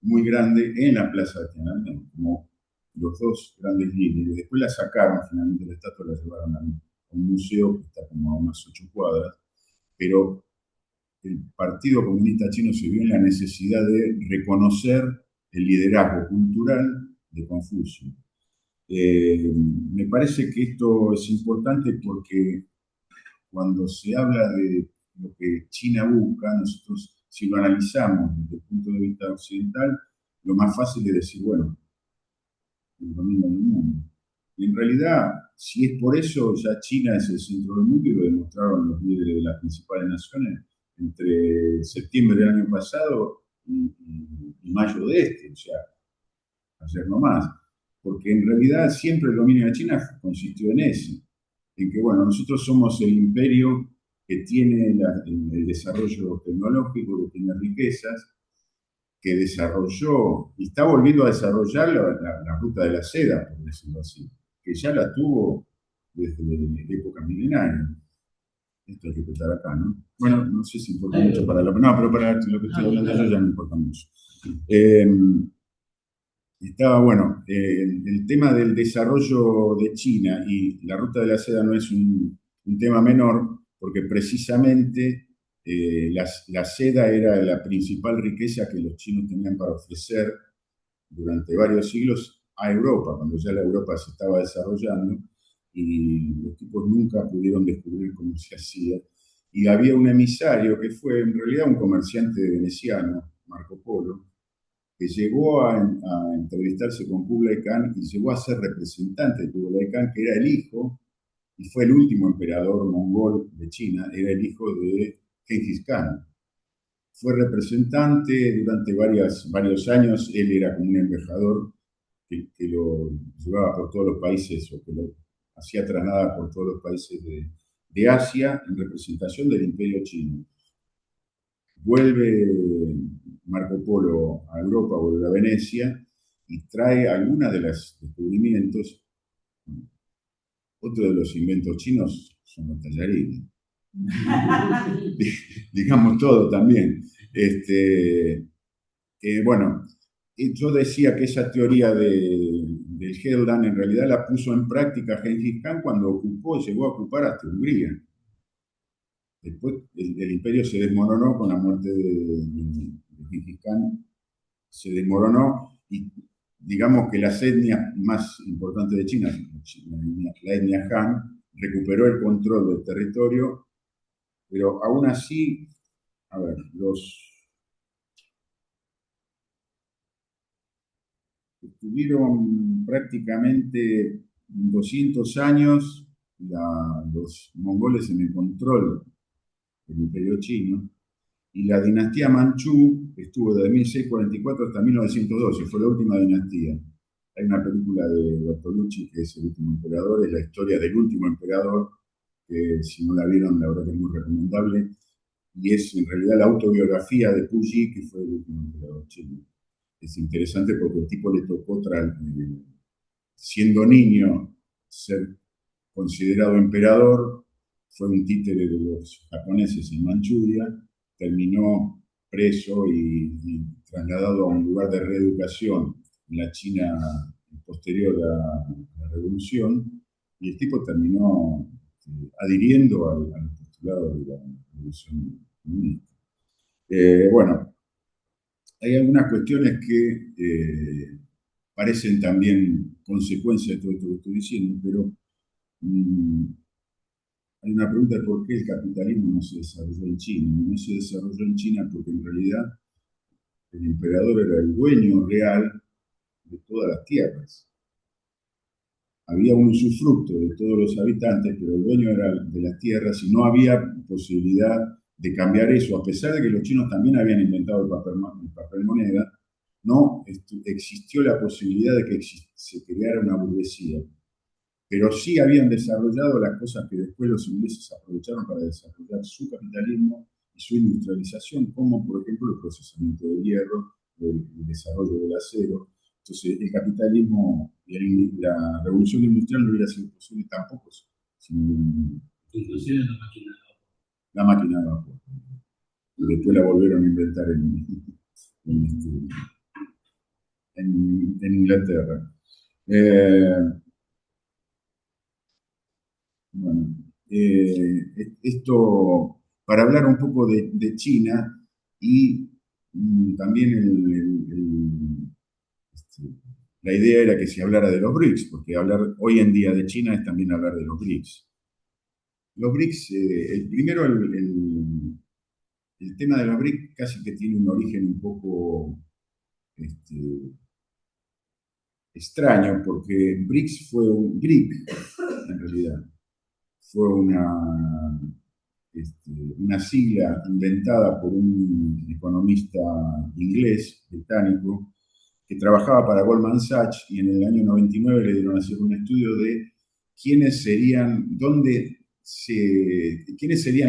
muy grande en la plaza de Tiananmen, como los dos grandes líderes. Después la sacaron, finalmente la estatua la llevaron a un museo que está como a unas 8 cuadras, pero el Partido Comunista Chino se vio en la necesidad de reconocer el liderazgo cultural de Confucio. Me parece que esto es importante porque cuando se habla de lo que China busca, nosotros, si lo analizamos desde el punto de vista occidental, lo más fácil es decir, bueno, el dominio del mundo. Y en realidad, si es por eso, ya China es el centro del mundo y lo demostraron los líderes de las principales naciones entre septiembre del año pasado y mayo de este, o sea, ayer nomás. Porque en realidad siempre el dominio de China consistió en eso, en que, bueno, nosotros somos el imperio que tiene el desarrollo tecnológico, que tiene riquezas, que desarrolló y está volviendo a desarrollar la ruta de la seda, por decirlo así, que ya la tuvo desde época milenaria. Esto hay que tratar acá, ¿no? Bueno, no sé si importa mucho para lo pero para lo que estoy hablando yo ya no importa mucho. Estaba bueno, el tema del desarrollo de China y la ruta de la seda no es un tema menor, porque precisamente la seda era la principal riqueza que los chinos tenían para ofrecer durante varios siglos a Europa, cuando ya la Europa se estaba desarrollando y los tipos nunca pudieron descubrir cómo se hacía. Y había un emisario que fue en realidad un comerciante veneciano, Marco Polo, que llegó a entrevistarse con Kublai Khan y llegó a ser representante de Kublai Khan, que era el hijo, y fue el último emperador mongol de China, era el hijo de Genghis Khan. Fue representante durante varios años, él era como un embajador que lo llevaba por todos los países, o que lo hacía trasladar por todos los países de Asia en representación del Imperio Chino. Vuelve Marco Polo a Europa, vuelve a Venecia y trae algunos de los descubrimientos. Otro de los inventos chinos son los tallarines. Digamos todo también. Bueno, yo decía que esa teoría del Heldan en realidad la puso en práctica Genghis Khan cuando llegó a ocupar hasta Hungría. Después el imperio se desmoronó con la muerte de Genghis Khan, se desmoronó y digamos que las etnias más importantes de China, la etnia Han, recuperó el control del territorio, pero aún así, a ver, estuvieron prácticamente 200 años los mongoles en el control del imperio chino, y la dinastía Manchú estuvo desde 1644 hasta 1912, fue la última dinastía. Hay una película de Bertolucci que es El último emperador, es la historia del último emperador, que si no la vieron, la verdad que es muy recomendable, y es en realidad la autobiografía de Puyi, que fue el último emperador chino. Es interesante porque el tipo le tocó, siendo niño, ser considerado emperador, fue un títere de los japoneses en Manchuria, terminó preso y trasladado a un lugar de reeducación en la China posterior a la revolución, y el tipo terminó adhiriendo al postulado de la revolución comunista. Bueno, hay algunas cuestiones que parecen también consecuencia de todo esto que estoy diciendo, pero hay una pregunta de por qué el capitalismo no se desarrolló en China. No se desarrolló en China porque en realidad el emperador era el dueño real de todas las tierras. Había un usufructo de todos los habitantes, pero el dueño era de las tierras y no había posibilidad de cambiar eso, a pesar de que los chinos también habían inventado el papel moneda, no existió la posibilidad de que se creara una burguesía. Pero sí habían desarrollado las cosas que después los ingleses aprovecharon para desarrollar su capitalismo y su industrialización, como por ejemplo el procesamiento del hierro, el desarrollo del acero. Entonces el capitalismo y la revolución industrial no hubiera sido posible tampoco sin Inclusive la máquina de vapor. Y después la volvieron a inventar en Inglaterra. Bueno, esto para hablar un poco de China y también la idea era que se hablara de los BRICS, porque hablar hoy en día de China es también hablar de los BRICS. Los BRICS, primero el tema de los BRICS casi que tiene un origen un poco extraño, porque BRICS fue un BRIC, en realidad. Fue una sigla inventada por un economista inglés, británico, que trabajaba para Goldman Sachs y en el año 99 le dieron a hacer un estudio de quiénes serían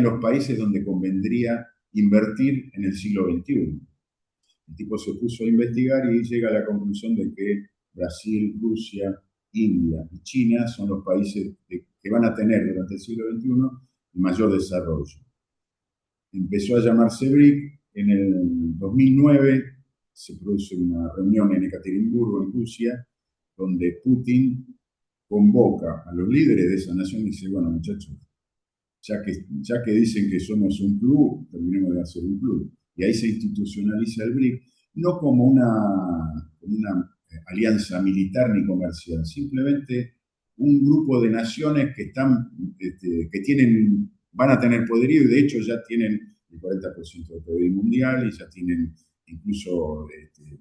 los países donde convendría invertir en el siglo XXI. El tipo se puso a investigar y llega a la conclusión de que Brasil, Rusia, India y China son los países que van a tener durante el siglo XXI el mayor desarrollo. Empezó a llamarse BRIC. En el 2009 se produce una reunión en Ekaterimburgo, en Rusia, donde Putin convoca a los líderes de esa nación y dice, bueno, muchachos, ya que dicen que somos un club, terminemos de hacer un club. Y ahí se institucionaliza el BRIC, no como una alianza militar ni comercial, simplemente un grupo de naciones que van a tener poderío y de hecho ya tienen el 40% del PIB mundial y ya tienen incluso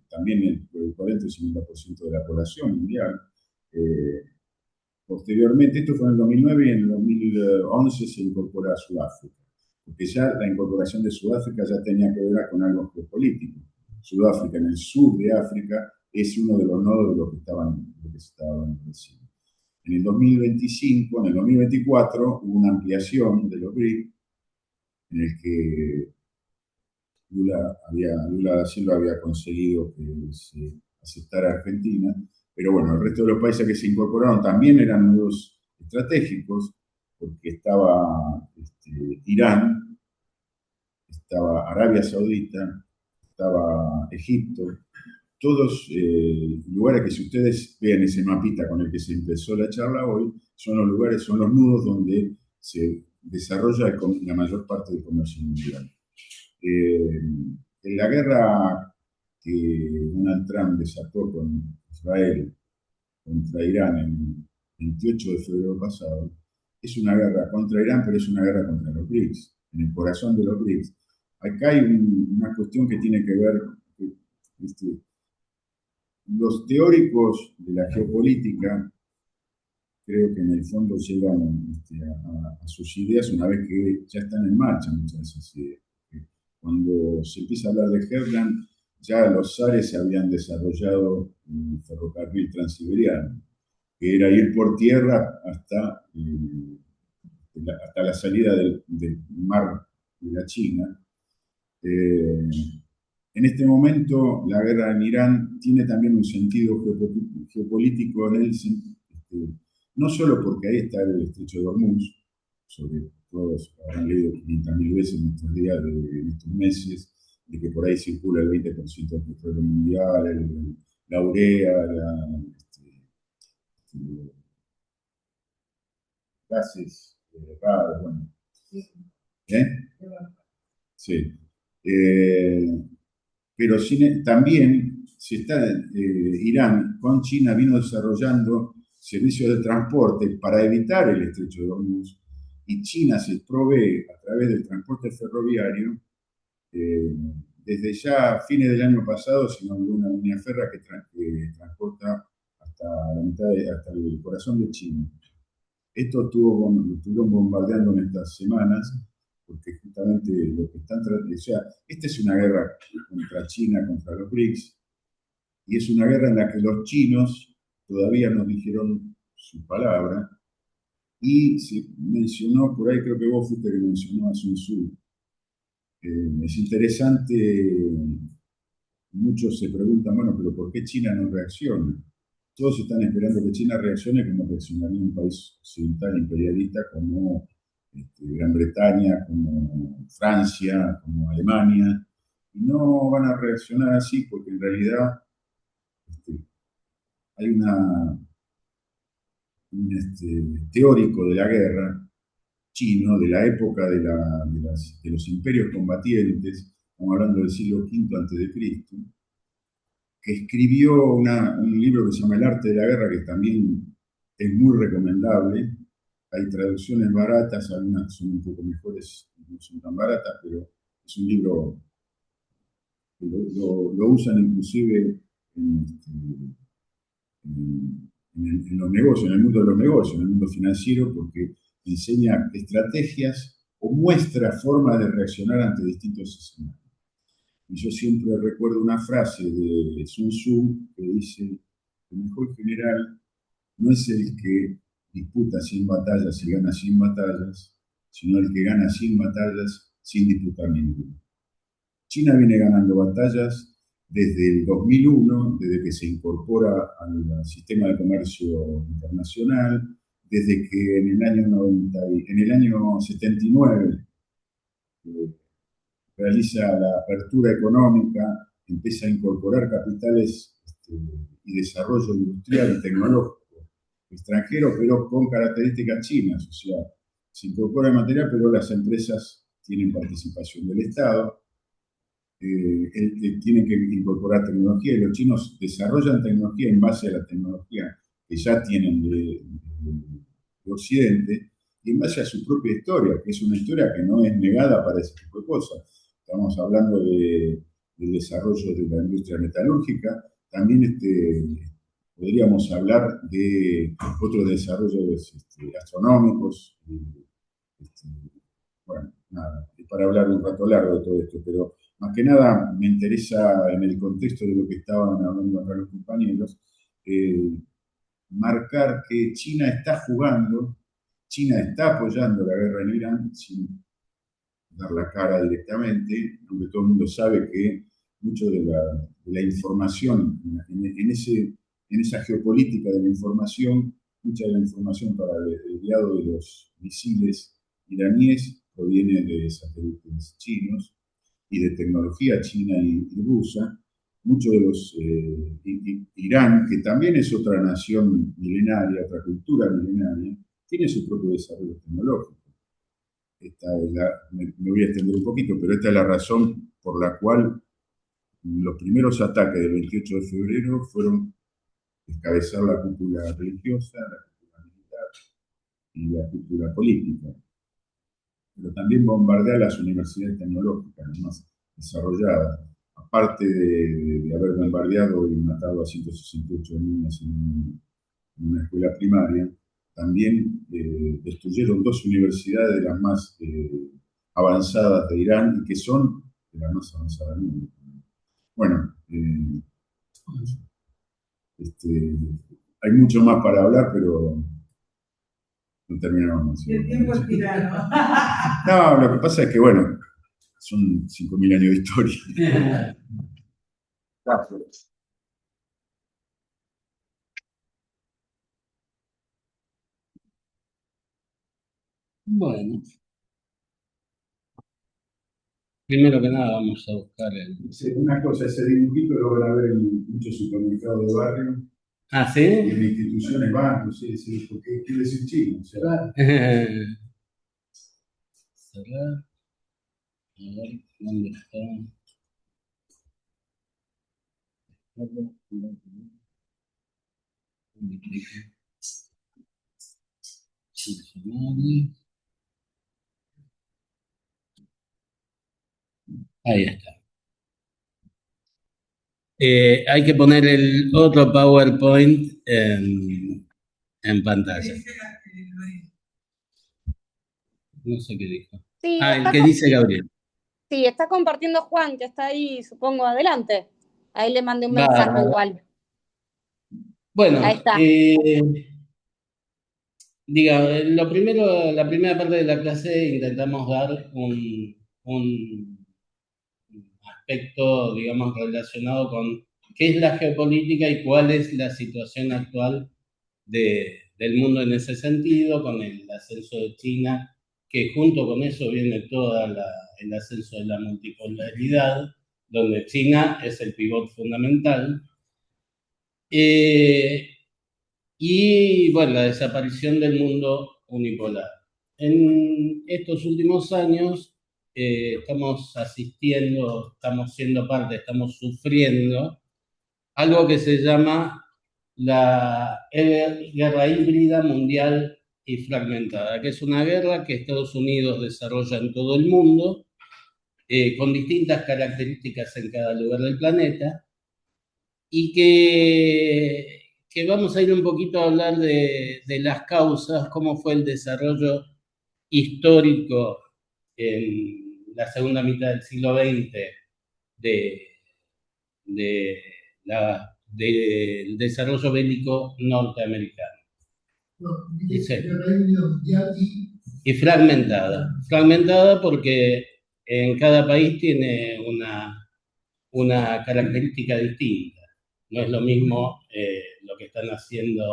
también el 40 y 50% de la población mundial. Posteriormente, esto fue en el 2009 y en el 2011 se incorpora a Sudáfrica, porque ya la incorporación de Sudáfrica ya tenía que ver con algo geopolítico. Sudáfrica, en el sur de África, es uno de los nodos de lo que se estaba hablando recién. En el 2025, en el 2024, hubo una ampliación de los BRIC, en el que Lula da Silva había conseguido que se aceptara Argentina, pero bueno, el resto de los países que se incorporaron también eran nudos estratégicos, porque estaba Irán, estaba Arabia Saudita, estaba Egipto, todos lugares que si ustedes vean ese mapita con el que se empezó la charla hoy, son los nudos donde se desarrolla la mayor parte del comercio mundial. En la guerra que Donald Trump desató con Israel contra Irán el 28 de febrero pasado, es una guerra contra Irán, pero es una guerra contra los BRICS, en el corazón de los BRICS. Acá hay una cuestión que tiene que ver, los teóricos de la geopolítica creo que en el fondo llegan a sus ideas una vez que ya están en marcha muchas de esas ideas. Cuando se empieza a hablar de Herland, ya los zares se habían desarrollado un ferrocarril transiberiano, que era ir por tierra hasta la salida del mar de la China. En este momento, la guerra en Irán tiene también un sentido geopolítico en no solo porque ahí está el estrecho de Hormuz, sobre todos habrán leído 500.000 veces en estos días, en estos meses, de que por ahí circula el 20% del petróleo mundial, la urea, gases raros, bueno. ¿Eh? Sí. Pero también se está, Irán con China vino desarrollando servicios de transporte para evitar el estrecho de Hormuz, y China se provee a través del transporte ferroviario desde ya fines del año pasado, se inauguró una línea férrea que transporta hasta la mitad hasta el corazón de China. Esto estuvieron bombardeando en estas semanas, porque justamente lo que están tratando, o sea, esta es una guerra contra China, contra los BRICS, y es una guerra en la que los chinos todavía no dijeron su palabra, y se mencionó, por ahí creo que vos fuiste que mencionó a Sun Tzu. Es interesante, muchos se preguntan, bueno, pero ¿por qué China no reacciona? Todos están esperando que China reaccione como reaccionaría un país occidental imperialista como Gran Bretaña, como Francia, como Alemania. Y no van a reaccionar así porque en realidad hay un teórico de la guerra chino, de la época de los imperios combatientes, estamos hablando del siglo V antes de Cristo, que escribió un libro que se llama El arte de la guerra, que también es muy recomendable. Hay traducciones baratas, algunas son un poco mejores, no son tan baratas, pero es un libro que lo usan inclusive en los negocios, en el mundo de los negocios, en el mundo financiero, porque enseña estrategias o muestra formas de reaccionar ante distintos escenarios. Y yo siempre recuerdo una frase de Sun Tzu que dice: el mejor general no es el que disputa 100 batallas y gana 100 batallas, sino el que gana 100 batallas sin disputar ninguna. China viene ganando batallas desde el 2001, desde que se incorpora al sistema de comercio internacional, desde que en el año 79 realiza la apertura económica, empieza a incorporar capitales y desarrollo industrial y tecnológico extranjero, pero con características chinas. O sea, se incorpora el material, pero las empresas tienen participación del Estado. Tienen que incorporar tecnología, y los chinos desarrollan tecnología en base a la tecnología que ya tienen de Occidente, y en base a su propia historia, que es una historia que no es negada para ese tipo de cosas. Estamos hablando del desarrollo de la industria metalúrgica, también podríamos hablar de otros desarrollos astronómicos. Bueno, nada, para hablar un rato largo de todo esto, pero más que nada me interesa, en el contexto de lo que estaban hablando acá los compañeros, marcar que China está jugando, China está apoyando la guerra en Irán sin dar la cara directamente, aunque todo el mundo sabe que mucho de la información, en esa geopolítica de la información, mucha de la información para el enviado de los misiles iraníes proviene de satélites chinos y de tecnología china y rusa. Muchos de los Irán, que también es otra nación milenaria, otra cultura milenaria, tiene su propio desarrollo tecnológico. Me voy a extender un poquito, pero esta es la razón por la cual los primeros ataques del 28 de febrero fueron descabezar la cúpula religiosa, la cúpula militar y la cúpula política, pero también bombardear las universidades tecnológicas, las más desarrolladas. Aparte de haber bombardeado y matado a 168 niñas en una escuela primaria, también destruyeron dos universidades de las más avanzadas de Irán y que son de las más avanzadas del mundo. Bueno, hay mucho más para hablar, pero no terminamos. El tiempo es tirano. No, lo que pasa es que, bueno, son 5.000 años de historia. Gracias. Bueno, primero que nada vamos a buscar el... Sí, una cosa, ese dibujito lo van a ver en muchos supermercados de barrio Ah, y ¿sí? en instituciones bancos, sí, sí, porque quiere decir chino. O sea, Cerrar. A ver, ¿dónde está? ¿Dónde clico? Funcionales. Ahí está. Hay que poner el otro PowerPoint en pantalla. No sé qué dijo. Sí, Ah, el que dice Gabriel. sí, está compartiendo Juan, que está ahí, supongo, adelante. Ahí le mandé un Va. mensaje igual. Bueno, Ahí está. diga, lo primero, la primera parte de la clase intentamos dar un aspecto, digamos, relacionado con qué es la geopolítica y cuál es la situación actual del mundo en ese sentido, con el ascenso de China, que junto con eso viene todo el ascenso de la multipolaridad, donde China es el pivot fundamental. Y bueno, la desaparición del mundo unipolar. En estos últimos años estamos asistiendo, estamos siendo parte, estamos sufriendo algo que se llama la guerra híbrida mundial y fragmentada, que es una guerra que Estados Unidos desarrolla en todo el mundo, con distintas características en cada lugar del planeta, y que vamos a ir un poquito a hablar de las causas, cómo fue el desarrollo histórico en la segunda mitad del siglo XX de, del desarrollo bélico norteamericano. No, Dice, guerra híbrida mundial y fragmentada porque en cada país tiene una característica distinta. No es lo mismo lo que están haciendo,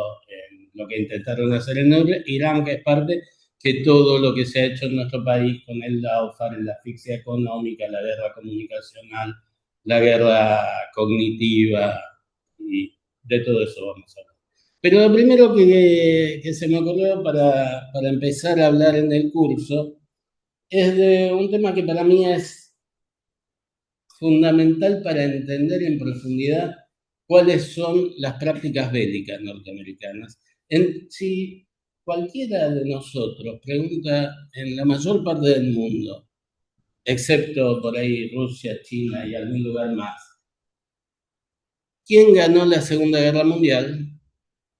lo que intentaron hacer en Irán, que es parte, que todo lo que se ha hecho en nuestro país con el Lawfare, la asfixia económica, la guerra comunicacional, la guerra cognitiva, y de todo eso vamos a hablar. Pero lo primero que se me ocurrió para empezar a hablar en el curso es de un tema que para mí es fundamental para entender en profundidad cuáles son las prácticas bélicas norteamericanas. Si cualquiera de nosotros pregunta en la mayor parte del mundo, excepto por ahí Rusia, China y algún lugar más, ¿quién ganó la Segunda Guerra Mundial?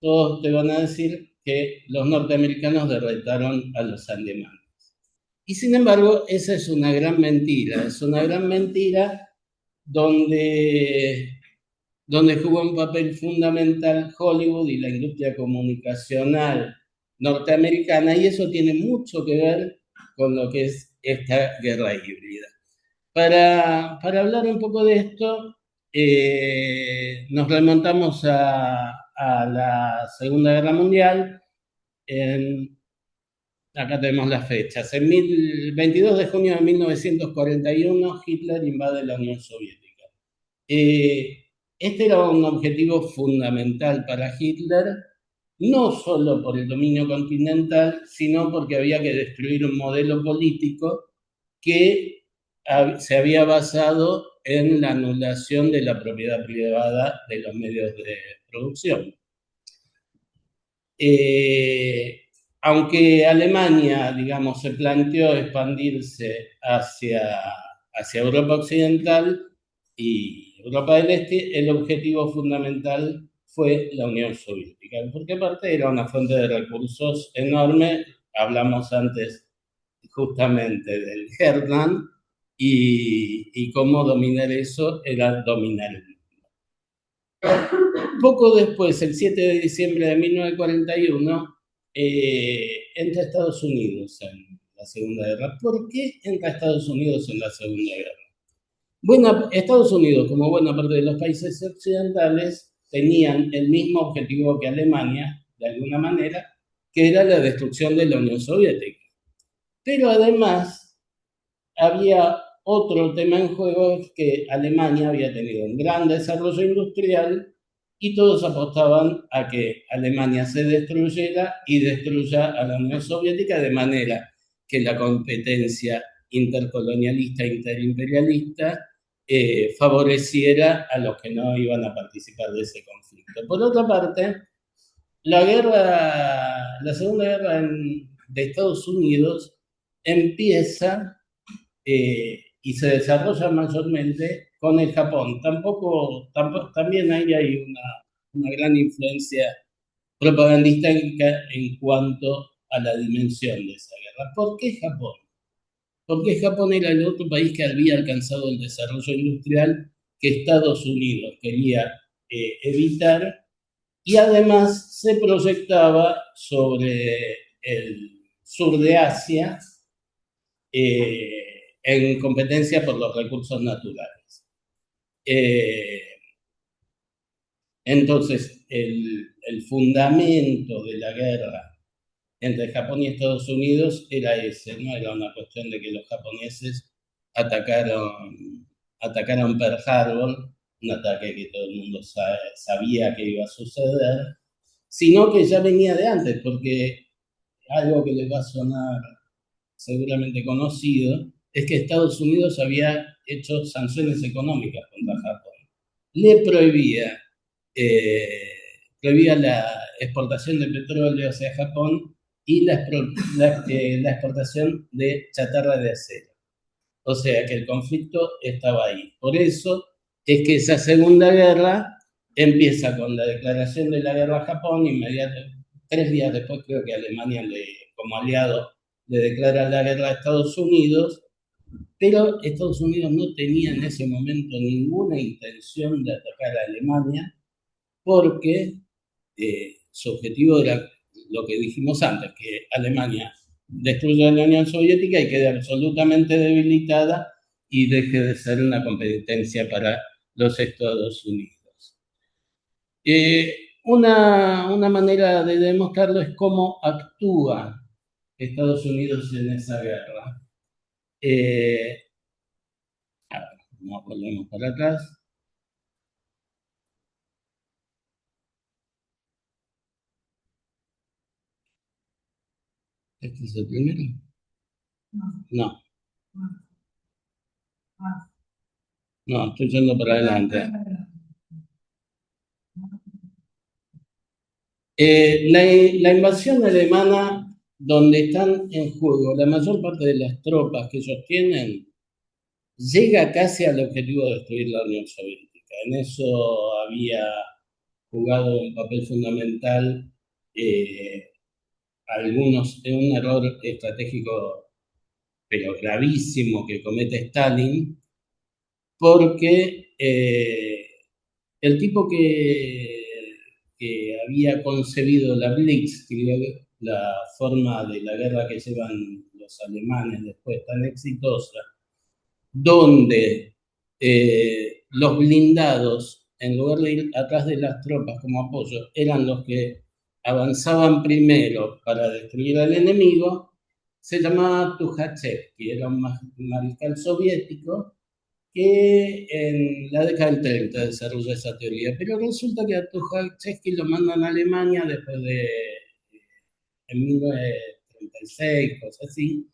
Todos te van a decir que los norteamericanos derrotaron a los alemanes. Y sin embargo, esa es una gran mentira donde jugó un papel fundamental Hollywood y la industria comunicacional norteamericana, y eso tiene mucho que ver con lo que es esta guerra híbrida. Para hablar un poco de esto, nos remontamos a la Segunda Guerra Mundial. Acá tenemos las fechas. El 22 de junio de 1941, Hitler invade la Unión Soviética. Este era un objetivo fundamental para Hitler, no solo por el dominio continental, sino porque había que destruir un modelo político que se había basado en la anulación de la propiedad privada de los medios de producción. Aunque Alemania, digamos, se planteó expandirse hacia Europa Occidental y Europa del Este, el objetivo fundamental fue la Unión Soviética, porque aparte era una fuente de recursos enorme. Hablamos antes justamente del Herland y cómo dominar eso era dominar el mundo. Poco después, el 7 de diciembre de 1941, entra Estados Unidos en la Segunda Guerra. ¿Por qué entra Estados Unidos en la Segunda Guerra? Estados Unidos, como buena parte de los países occidentales, tenían el mismo objetivo que Alemania, de alguna manera, que era la destrucción de la Unión Soviética. Pero además había otro tema en juego, es que Alemania había tenido un gran desarrollo industrial y todos apostaban a que Alemania se destruyera y destruya a la Unión Soviética, de manera que la competencia intercolonialista e interimperialista favoreciera a los que no iban a participar de ese conflicto. Por otra parte, la Segunda Guerra de Estados Unidos empieza y se desarrolla mayormente con el Japón. También ahí hay una gran influencia propagandística en cuanto a la dimensión de esa guerra. ¿Por qué Japón? Porque Japón era el otro país que había alcanzado el desarrollo industrial que Estados Unidos quería evitar, y además se proyectaba sobre el sur de Asia en competencia por los recursos naturales. Entonces, el fundamento de la guerra entre Japón y Estados Unidos era ese, no era una cuestión de que los japoneses atacaron Pearl Harbor, un ataque que todo el mundo sabía que iba a suceder, sino que ya venía de antes, porque algo que les va a sonar seguramente conocido es que Estados Unidos había hecho sanciones económicas contra Japón. Le prohibía la exportación de petróleo hacia Japón y la exportación de chatarra de acero. O sea que el conflicto estaba ahí. Por eso es que esa Segunda Guerra empieza con la declaración de la guerra a Japón, inmediatamente, 3 días después creo que Alemania, como aliado, le declara la guerra a Estados Unidos, pero Estados Unidos no tenía en ese momento ninguna intención de atacar a Alemania, porque su objetivo era lo que dijimos antes, que Alemania destruya la Unión Soviética y quede absolutamente debilitada y deje de ser una competencia para los Estados Unidos. Una manera de demostrarlo es cómo actúa Estados Unidos en esa guerra. Nos volvemos para atrás. ¿Este es el primero? No. No, estoy yendo para adelante. La invasión alemana, donde están en juego la mayor parte de las tropas que ellos tienen, llega casi al objetivo de destruir la Unión Soviética. En eso había jugado un papel fundamental un error estratégico, pero gravísimo, que comete Stalin, porque el tipo que había concebido la Blitzkrieg, la forma de la guerra que llevan los alemanes después tan exitosa, donde los blindados, en lugar de ir atrás de las tropas como apoyo, eran los que avanzaban primero para destruir al enemigo, se llamaba Tukhachevsky, era un mariscal soviético que en la década del 30 desarrolló esa teoría, pero resulta que a Tukhachevsky lo mandan a Alemania después en 1936, cosas así,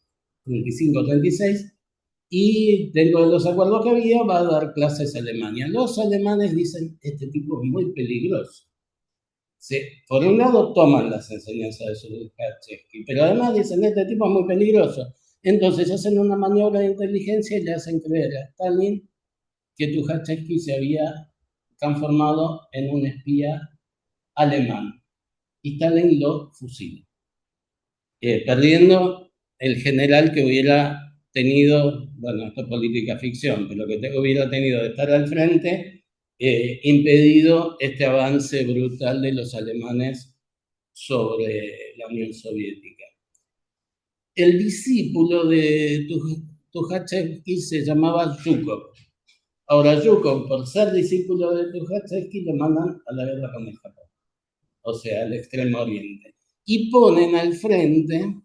35, 36, y dentro de los acuerdos que había va a dar clases a Alemania. Los alemanes dicen, este tipo es muy peligroso. Sí, por un lado toman las enseñanzas de Tukhachevsky, pero además dicen, este tipo es muy peligroso. Entonces hacen una maniobra de inteligencia y le hacen creer a Stalin que Tukhachevsky se había transformado en un espía alemán. Y Stalin lo fusila, perdiendo el general que hubiera tenido, bueno, esto es política ficción, pero que hubiera tenido de estar al frente, impedido este avance brutal de los alemanes sobre la Unión Soviética. El discípulo de Tukhachevsky se llamaba Zhukov. Ahora Zhukov, por ser discípulo de Tukhachevsky, lo mandan a la guerra con el Japón, o sea, al Extremo Oriente. Y ponen al frente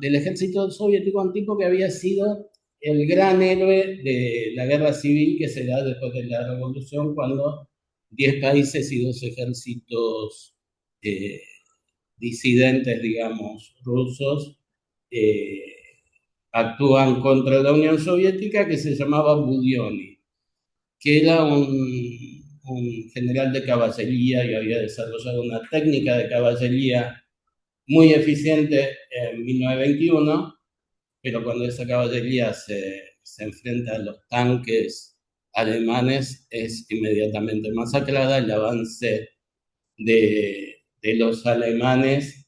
del ejército soviético a un tipo que había sido el gran héroe de la guerra civil que se da después de la revolución, cuando 10 países y 2 ejércitos disidentes, digamos, rusos, actúan contra la Unión Soviética, que se llamaba Budioni, que era un general de caballería y había desarrollado una técnica de caballería muy eficiente en 1921, pero cuando esa caballería se enfrenta a los tanques alemanes es inmediatamente masacrada. El avance de los alemanes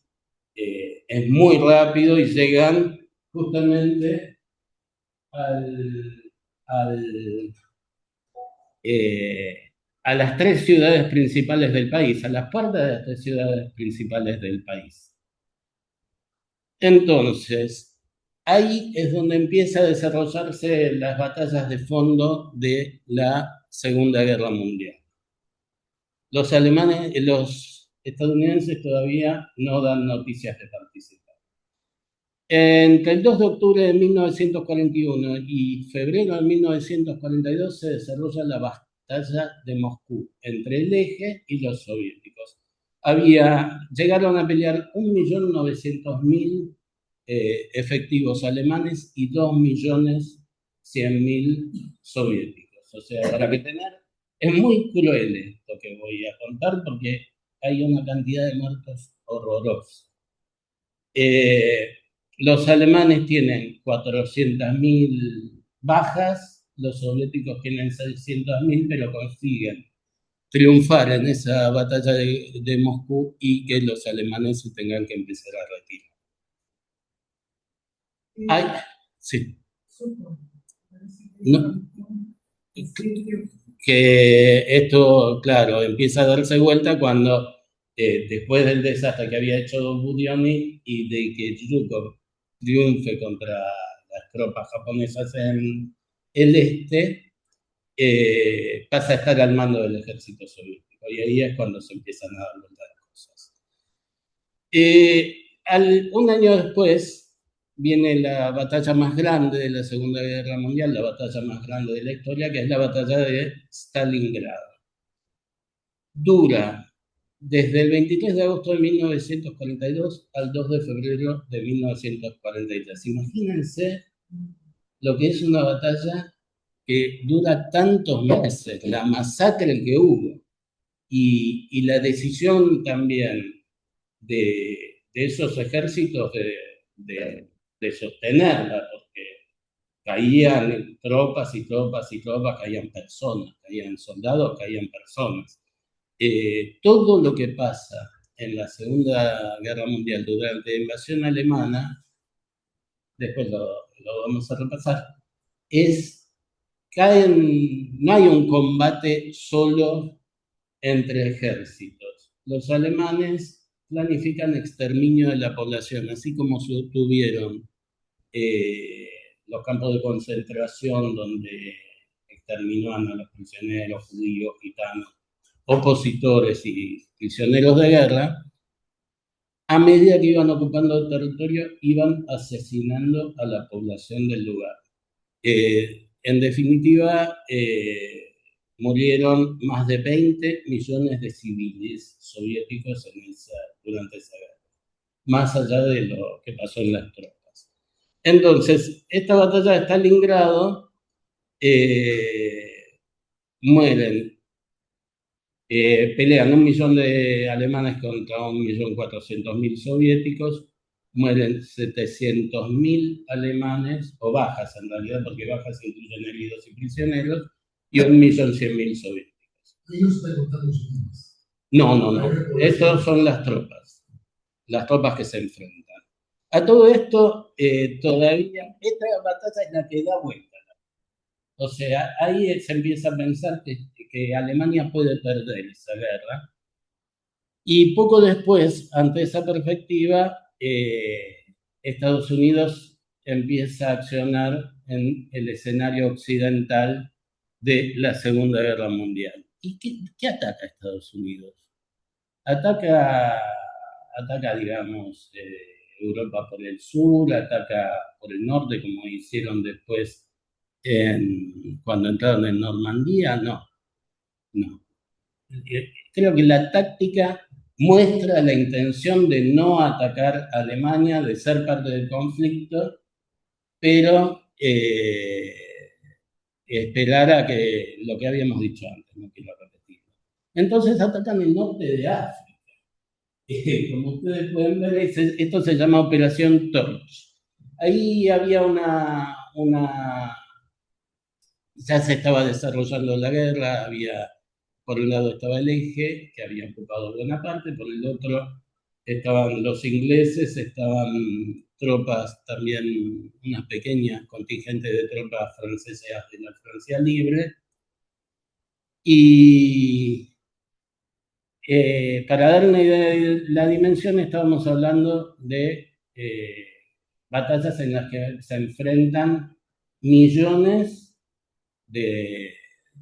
es muy rápido y llegan justamente al, al, a las 3 ciudades principales del país, a las puertas de las 3 ciudades principales del país. Entonces, ahí es donde empieza a desarrollarse las batallas de fondo de la Segunda Guerra Mundial. Los alemanes, los estadounidenses todavía no dan noticias de participar. Entre el 2 de octubre de 1941 y febrero de 1942 se desarrolla la batalla de Moscú entre el Eje y los soviéticos. Llegaron a pelear 1.900.000 efectivos alemanes y 2.100.000 soviéticos. O sea, para que tener, es muy cruel esto que voy a contar porque hay una cantidad de muertos horrorosos. Los alemanes tienen 400.000 bajas, los soviéticos tienen 600.000, pero consiguen triunfar en esa batalla de Moscú y que los alemanes se tengan que empezar a retirar. Ay, sí. No, que esto, claro, empieza a darse vuelta cuando después del desastre que había hecho Budioni y de que Zhukov triunfe contra las tropas japonesas en el este, pasa a estar al mando del ejército soviético. Y ahí es cuando se empiezan a dar vuelta las cosas. Un año después viene la batalla más grande de la Segunda Guerra Mundial, la batalla más grande de la historia, que es la batalla de Stalingrado. Dura desde el 23 de agosto de 1942 al 2 de febrero de 1943. Imagínense lo que es una batalla que dura tantos meses, la masacre que hubo y la decisión también de esos ejércitos de sostenerla, porque caían tropas y tropas y tropas, caían personas, caían soldados, caían personas. Todo lo que pasa en la Segunda Guerra Mundial durante la invasión alemana, después lo vamos a repasar, no hay un combate solo entre ejércitos. Los alemanes planifican exterminio de la población, así como tuvieron los campos de concentración donde exterminaban a los prisioneros judíos, gitanos, opositores y prisioneros de guerra. A medida que iban ocupando el territorio, iban asesinando a la población del lugar. En definitiva, murieron más de 20 millones de civiles soviéticos durante esa guerra, más allá de lo que pasó en las tropas. Entonces, esta batalla de Stalingrado, mueren, pelean 1 millón de alemanes contra 1.400.000 soviéticos, mueren 700.000 alemanes, o bajas en realidad, porque bajas incluyen heridos y prisioneros, y 1.100.000 soviéticos. Ahí no se está contando los civiles. No. Estas son las tropas que se enfrentan. A todo esto, todavía, esta batalla es la que da vuelta. O sea, ahí se empieza a pensar que Alemania puede perder esa guerra. Y poco después, ante esa perspectiva, Estados Unidos empieza a accionar en el escenario occidental de la Segunda Guerra Mundial. ¿Y qué ataca Estados Unidos? Ataca, digamos, Europa por el sur, ataca por el norte, como hicieron después cuando entraron en Normandía. No. Creo que la táctica muestra la intención de no atacar a Alemania, de ser parte del conflicto, pero esperar a que lo que habíamos dicho antes, no quiero repetirlo. Entonces atacan el norte de África. Como ustedes pueden ver, esto se llama Operación Torch. Ahí había ya se estaba desarrollando la guerra, por un lado estaba el Eje, que había ocupado buena parte, por el otro estaban los ingleses, estaban tropas también, unas pequeñas contingentes de tropas francesas de la Francia Libre. Y para dar una idea de la dimensión, estábamos hablando de batallas en las que se enfrentan millones de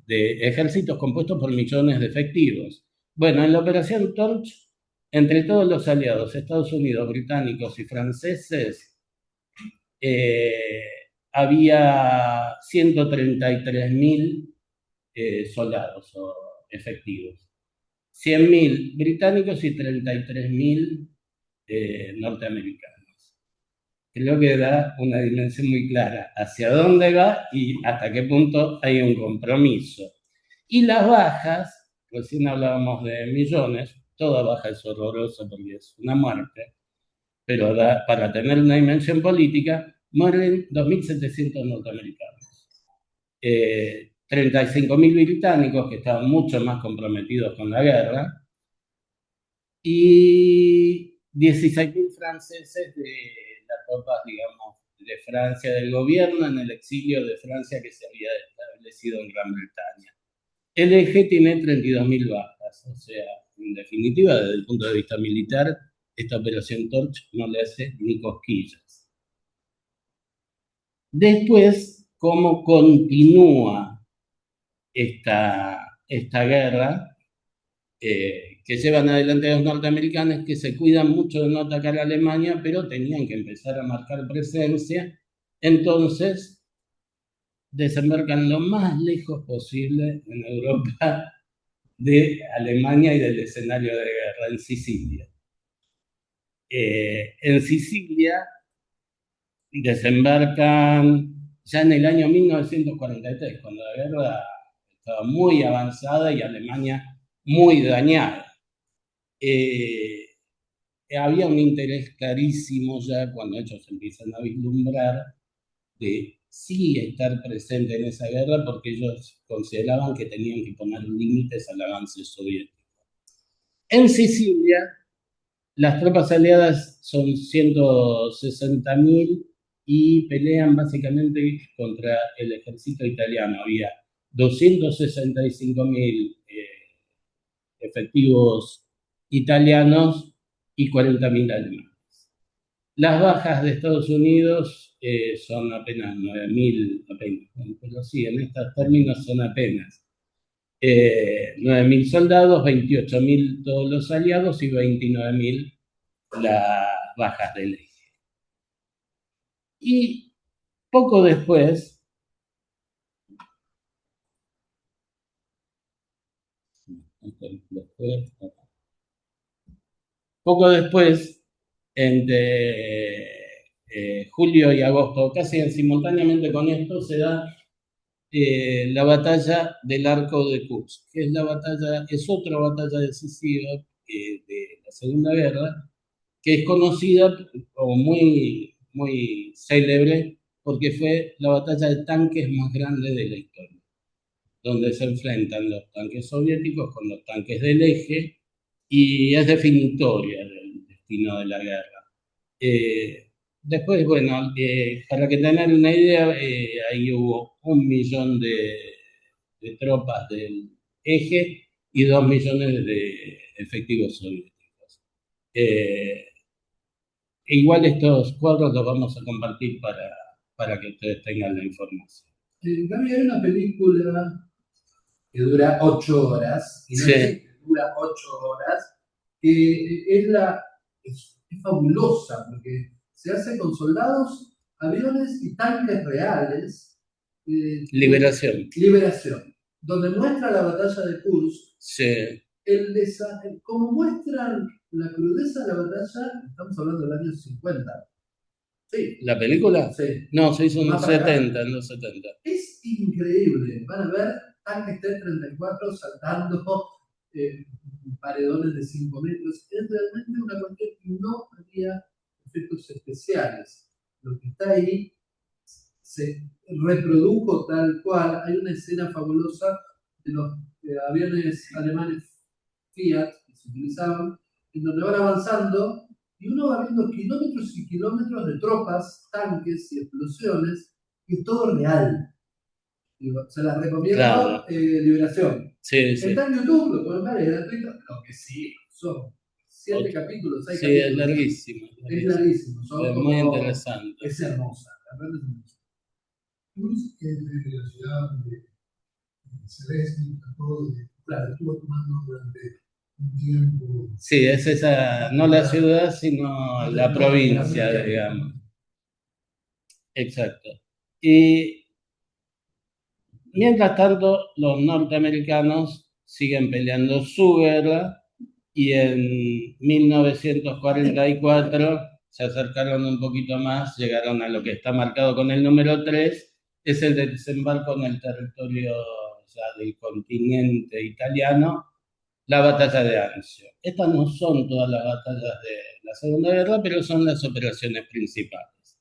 ejércitos compuestos por millones de efectivos. Bueno, en la Operación Torch, entre todos los aliados, Estados Unidos, británicos y franceses, había 133.000 soldados o efectivos. 100.000 británicos y 33.000 norteamericanos. Creo que da una dimensión muy clara hacia dónde va y hasta qué punto hay un compromiso. Y las bajas, recién hablábamos de millones, toda baja es horrorosa porque es una muerte, pero para tener una dimensión política, mueren 2.700 norteamericanos. 35.000 británicos que estaban mucho más comprometidos con la guerra y 16.000 franceses de las tropas, digamos, de Francia, del gobierno en el exilio de Francia que se había establecido en Gran Bretaña. El Eje tiene 32.000 bajas, o sea, en definitiva, desde el punto de vista militar, esta Operación Torch no le hace ni cosquillas. Después, ¿cómo continúa esta guerra que llevan adelante los norteamericanos, que se cuidan mucho de no atacar a Alemania, pero tenían que empezar a marcar presencia? Entonces, desembarcan lo más lejos posible en Europa de Alemania y del escenario de guerra, en Sicilia. En Sicilia desembarcan ya en el año 1943, cuando la guerra estaba muy avanzada y Alemania muy dañada. Había un interés clarísimo ya cuando ellos empiezan a vislumbrar de sí estar presente en esa guerra, porque ellos consideraban que tenían que poner límites al avance soviético. En Sicilia, las tropas aliadas son 160.000 y pelean básicamente contra el ejército italiano. Había 265.000 efectivos italianos y 40.000 alemanes. Las bajas de Estados Unidos son apenas 9.000, pero sí, en estos términos son apenas 9.000 soldados, 28.000 todos los aliados y 29.000 las bajas del Eje. Y poco después, entre julio y agosto, casi simultáneamente con esto, se da la batalla del Arco de Kursk, que es otra batalla decisiva de la Segunda Guerra, que es conocida como muy, muy célebre porque fue la batalla de tanques más grande de la historia, donde se enfrentan los tanques soviéticos con los tanques del Eje y es definitoria del destino de la guerra. Después, bueno, para que tengan una idea, ahí hubo 1 millón de tropas del Eje y 2 millones de efectivos soviéticos. Igual estos cuadros los vamos a compartir para que ustedes tengan la información. También hay una película que dura 8 horas, y no Sí. sé que dura 8 horas, que es es fabulosa, porque se hace con soldados, aviones y tanques reales. Liberación. Liberación, donde muestra la batalla de Kursk. Sí. Como muestran la crudeza de la batalla, estamos hablando del año 50. Sí. ¿La película? Sí. No, se hizo en los Más para acá. 70, en los 70. Es increíble. Van a ver tanques T-34 saltando paredones de 5 metros. Es realmente una cuestión que no había efectos especiales. Lo que está ahí se reprodujo tal cual. Hay una escena fabulosa de los aviones alemanes Fiat que se utilizaban, en donde van avanzando y uno va viendo kilómetros y kilómetros de tropas, tanques y explosiones, y todo real. Digo, se las recomiendo, Claro. Liberación. Sí, sí. Está en YouTube, lo pueden ver, es gratuito. Lo que sí, son 7 capítulos, 6 capítulos. Sí, es larguísimo. Es larguísimo. Es muy interesante. Es hermosa, la verdad es hermosa. Kursk es de la ciudad de Celeste, claro, estuvo tomando durante un tiempo. Sí, es esa, no la ciudad, sino la provincia, digamos. Exacto. Y mientras tanto, los norteamericanos siguen peleando su guerra y en 1944 se acercaron un poquito más, llegaron a lo que está marcado con el número 3, es el desembarco en el territorio ya del continente italiano, la batalla de Anzio. Estas no son todas las batallas de la Segunda Guerra, pero son las operaciones principales.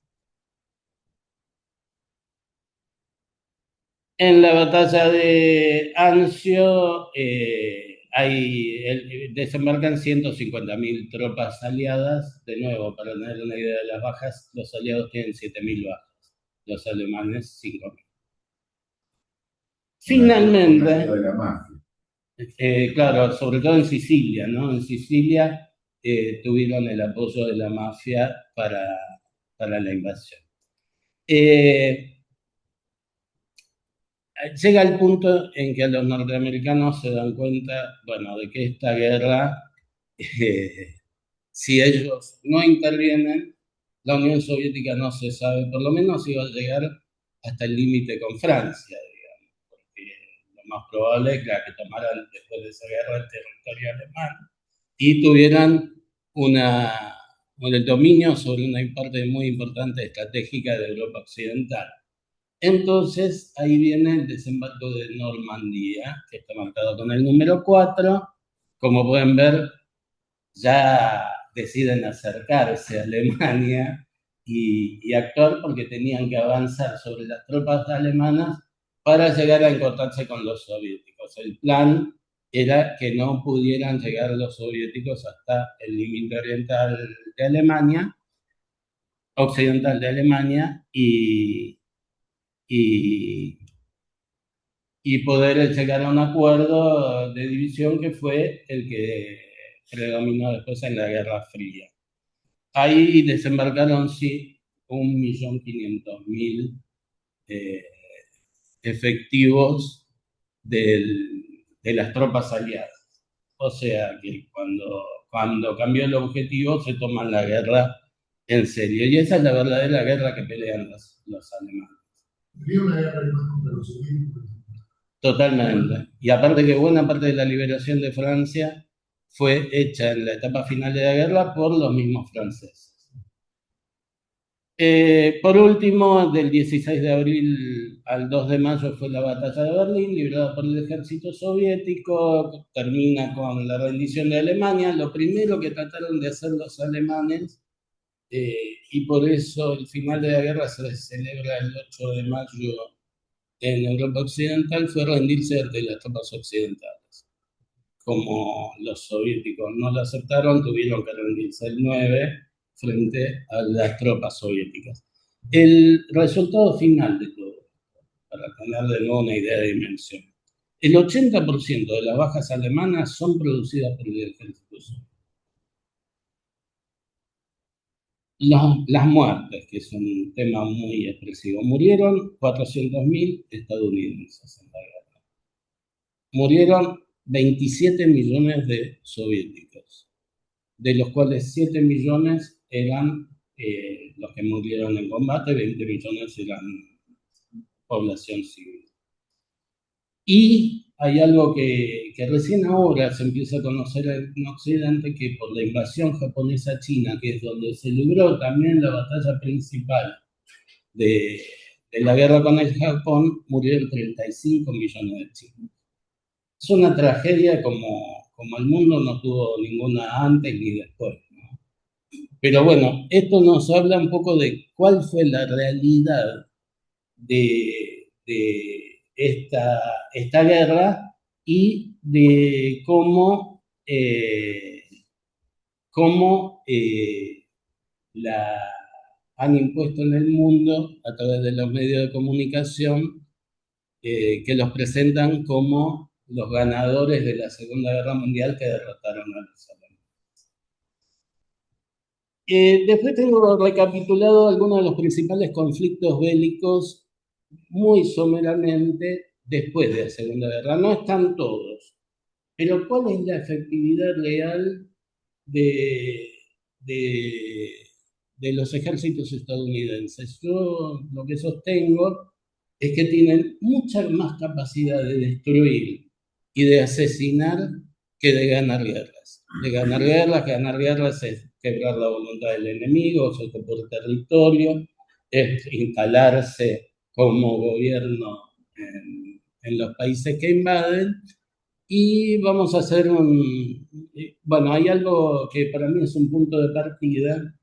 En la batalla de Anzio desembarcan 150.000 tropas aliadas. De nuevo, para tener una idea de las bajas, los aliados tienen 7.000 bajas, los alemanes 5.000. Finalmente, claro, sobre todo en Sicilia, ¿no? En Sicilia tuvieron el apoyo de la mafia para la invasión. Llega el punto en que los norteamericanos se dan cuenta, bueno, de que esta guerra, si ellos no intervienen, la Unión Soviética no se sabe, por lo menos iba a llegar hasta el límite con Francia, digamos, porque lo más probable es que tomaran después de esa guerra el territorio alemán y tuvieran el dominio sobre una parte muy importante estratégica de Europa Occidental. Entonces, ahí viene el desembarco de Normandía, que está marcado con el número 4. Como pueden ver, ya deciden acercarse a Alemania y actuar porque tenían que avanzar sobre las tropas alemanas para llegar a encontrarse con los soviéticos. El plan era que no pudieran llegar los soviéticos hasta el límite oriental de Alemania, occidental de Alemania, y poder llegar a un acuerdo de división que fue el que predominó después en la Guerra Fría. Ahí desembarcaron, sí, 1.500.000 efectivos de las tropas aliadas. O sea que cuando cambió el objetivo se toman la guerra en serio. Y esa es la verdadera guerra que pelean los alemanes. Había una guerra alemana contra los soviéticos. Totalmente. Y aparte que buena parte de la liberación de Francia fue hecha en la etapa final de la guerra por los mismos franceses. Por último, del 16 de abril al 2 de mayo fue la batalla de Berlín, librada por el ejército soviético, termina con la rendición de Alemania. Lo primero que trataron de hacer los alemanes, y por eso el final de la guerra se celebra el 8 de mayo en Europa Occidental, fue rendirse ante las tropas occidentales. Como los soviéticos no lo aceptaron, tuvieron que rendirse el 9 frente a las tropas soviéticas. El resultado final de todo, para tener de nuevo una idea de dimensión, el 80% de las bajas alemanas son producidas por el ejército soviético. Las muertes, que es un tema muy expresivo, murieron 400.000 estadounidenses en la guerra. Murieron 27 millones de soviéticos. de los cuales 7 millones eran los que murieron en combate, 20 millones eran población civil. Y hay algo que recién ahora se empieza a conocer en Occidente, que por la invasión japonesa a China, que es donde se libró también la batalla principal de la guerra con el Japón, murieron 35 millones de chinos. Es una tragedia como el mundo no tuvo ninguna antes ni después, ¿no? Pero bueno, esto nos habla un poco de cuál fue la realidad de esta guerra y de cómo la han impuesto en el mundo a través de los medios de comunicación que los presentan como los ganadores de la Segunda Guerra Mundial que derrotaron a los alemanes. Después tengo recapitulado algunos de los principales conflictos bélicos muy someramente después de la Segunda Guerra. No están todos, pero ¿cuál es la efectividad real de los ejércitos estadounidenses? Yo lo que sostengo es que tienen mucha más capacidad de destruir y de asesinar que de ganar guerras. Ganar guerras es quebrar la voluntad del enemigo, es ocupar territorio, es instalarse como gobierno en los países que invaden. Y vamos a hacer bueno, hay algo que para mí es un punto de partida,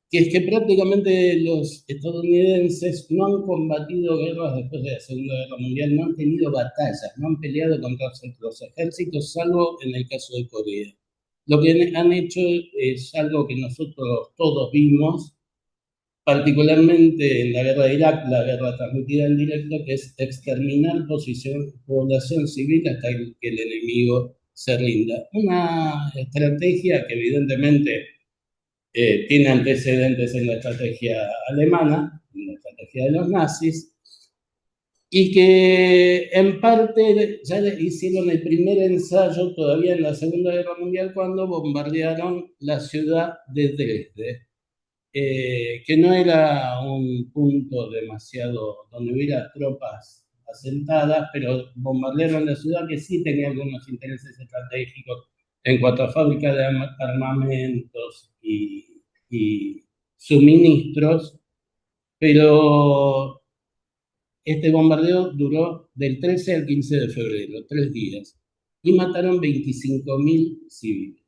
que es que prácticamente los estadounidenses no han combatido guerras después de la Segunda Guerra Mundial, no han tenido batallas, no han peleado contra los ejércitos, salvo en el caso de Corea. Lo que han hecho es algo que nosotros todos vimos, particularmente en la guerra de Irak, la guerra transmitida en directo, que es exterminar población civil hasta que el enemigo se rinda. Una estrategia que evidentemente tiene antecedentes en la estrategia alemana, en la estrategia de los nazis, y que en parte ya hicieron el primer ensayo todavía en la Segunda Guerra Mundial cuando bombardearon la ciudad de Dresde. Que no era un punto demasiado donde hubiera tropas asentadas, pero bombardearon la ciudad que sí tenía algunos intereses estratégicos en cuanto a fábrica de armamentos y suministros, pero este bombardeo duró del 13 al 15 de febrero, 3 días, y mataron 25.000 civiles.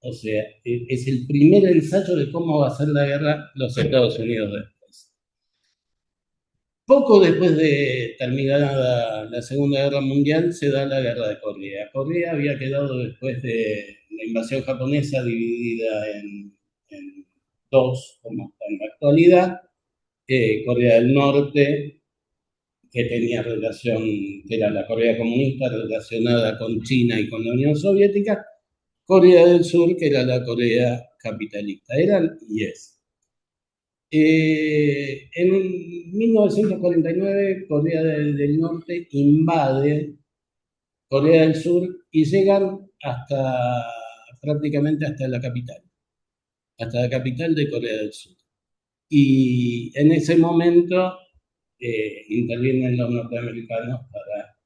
O sea, es el primer ensayo de cómo va a ser la guerra los Estados Unidos después. Poco después de terminada la Segunda Guerra Mundial se da la Guerra de Corea. Corea había quedado después de la invasión japonesa dividida en dos, como está en la actualidad. Corea del Norte, que tenía relación, que era la Corea comunista relacionada con China y con la Unión Soviética. Corea del Sur, que era la Corea capitalista, eran y es. En 1949, Corea del Norte invade Corea del Sur y llegan prácticamente hasta la capital de Corea del Sur. Y en ese momento intervienen los norteamericanos para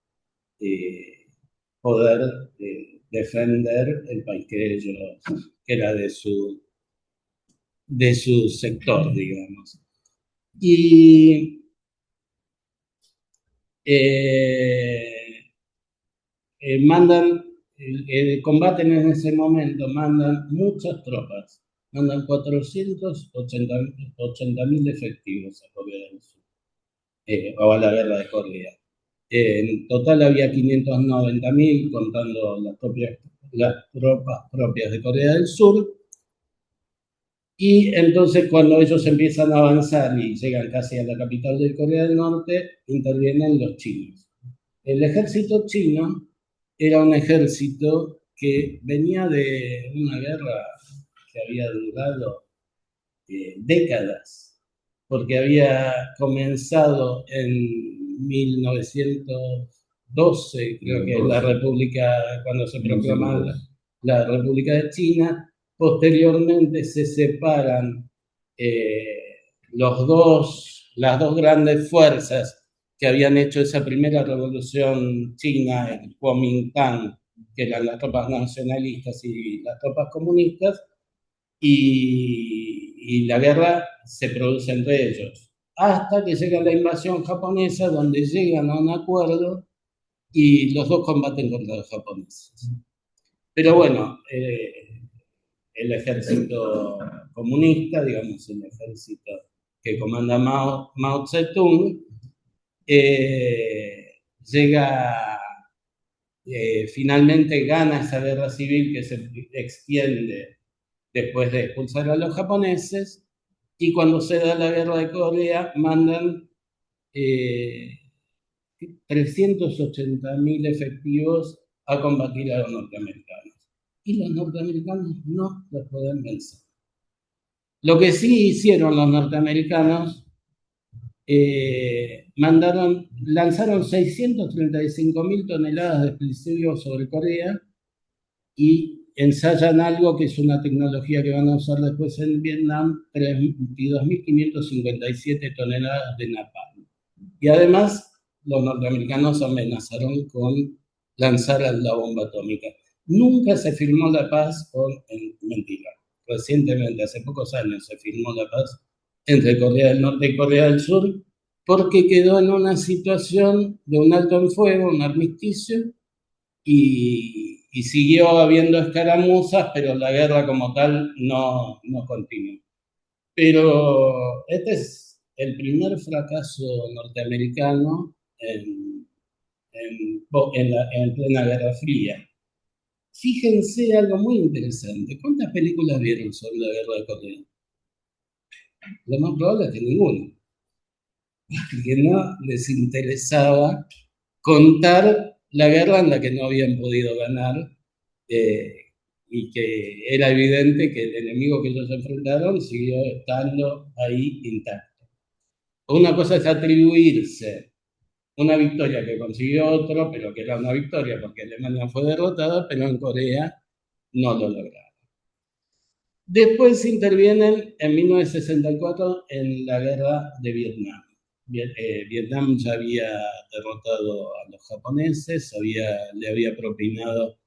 poder defender el país que era de su sector, digamos. Y combaten en ese momento, mandan muchas tropas, mandan 480.000 efectivos a Corea del Sur, o a la guerra de Corea. En total había 590.000, contando las tropas propias de Corea del Sur. Y entonces cuando ellos empiezan a avanzar y llegan casi a la capital de Corea del Norte, intervienen los chinos. El ejército chino era un ejército que venía de una guerra que había durado décadas, porque había comenzado en 1912, creo que la República, cuando se proclama la República de China. Posteriormente se separan las dos grandes fuerzas que habían hecho esa primera revolución china, el Kuomintang, que eran las tropas nacionalistas y las tropas comunistas, y la guerra se produce entre ellos, hasta que llega la invasión japonesa, donde llegan a un acuerdo y los dos combaten contra los japoneses. Pero bueno, el ejército comunista, digamos, el ejército que comanda Mao Zedong, llega, finalmente gana esa guerra civil que se extiende después de expulsar a los japoneses, y cuando se da la guerra de Corea mandan 380.000 efectivos a combatir a los norteamericanos. Y los norteamericanos no los pueden vencer. Lo que sí hicieron los norteamericanos, lanzaron 635.000 toneladas de explosivos sobre Corea y ensayan algo que es una tecnología que van a usar después en Vietnam, 32.557 toneladas de napalm. Y además, los norteamericanos amenazaron con lanzar la bomba atómica. Nunca se firmó la paz mentira. Recientemente, hace pocos años, se firmó la paz entre Corea del Norte y Corea del Sur, porque quedó en una situación de un alto en fuego, un armisticio, y siguió habiendo escaramuzas, pero la guerra como tal no continuó. Pero este es el primer fracaso norteamericano en plena Guerra Fría. Fíjense algo muy interesante. ¿Cuántas películas vieron sobre la Guerra de Corea? Lo más probable es que ninguna. Porque no les interesaba contar la guerra en la que no habían podido ganar, y que era evidente que el enemigo que ellos enfrentaron siguió estando ahí intacto. Una cosa es atribuirse una victoria que consiguió otro, pero que era una victoria porque Alemania fue derrotada, pero en Corea no lo lograron. Después intervienen en 1964 en la guerra de Vietnam. Vietnam ya había derrotado a los japoneses, le había propinado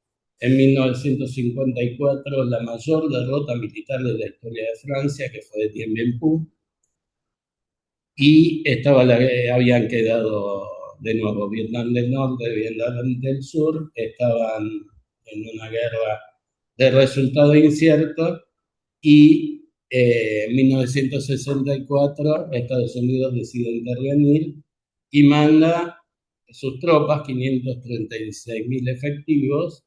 en 1954 la mayor derrota militar de la historia de Francia, que fue de Dien Bien Phu, y habían quedado de nuevo Vietnam del Norte, Vietnam del Sur, estaban en una guerra de resultado incierto, y en 1964 Estados Unidos decide intervenir y manda sus tropas, 536.000 efectivos,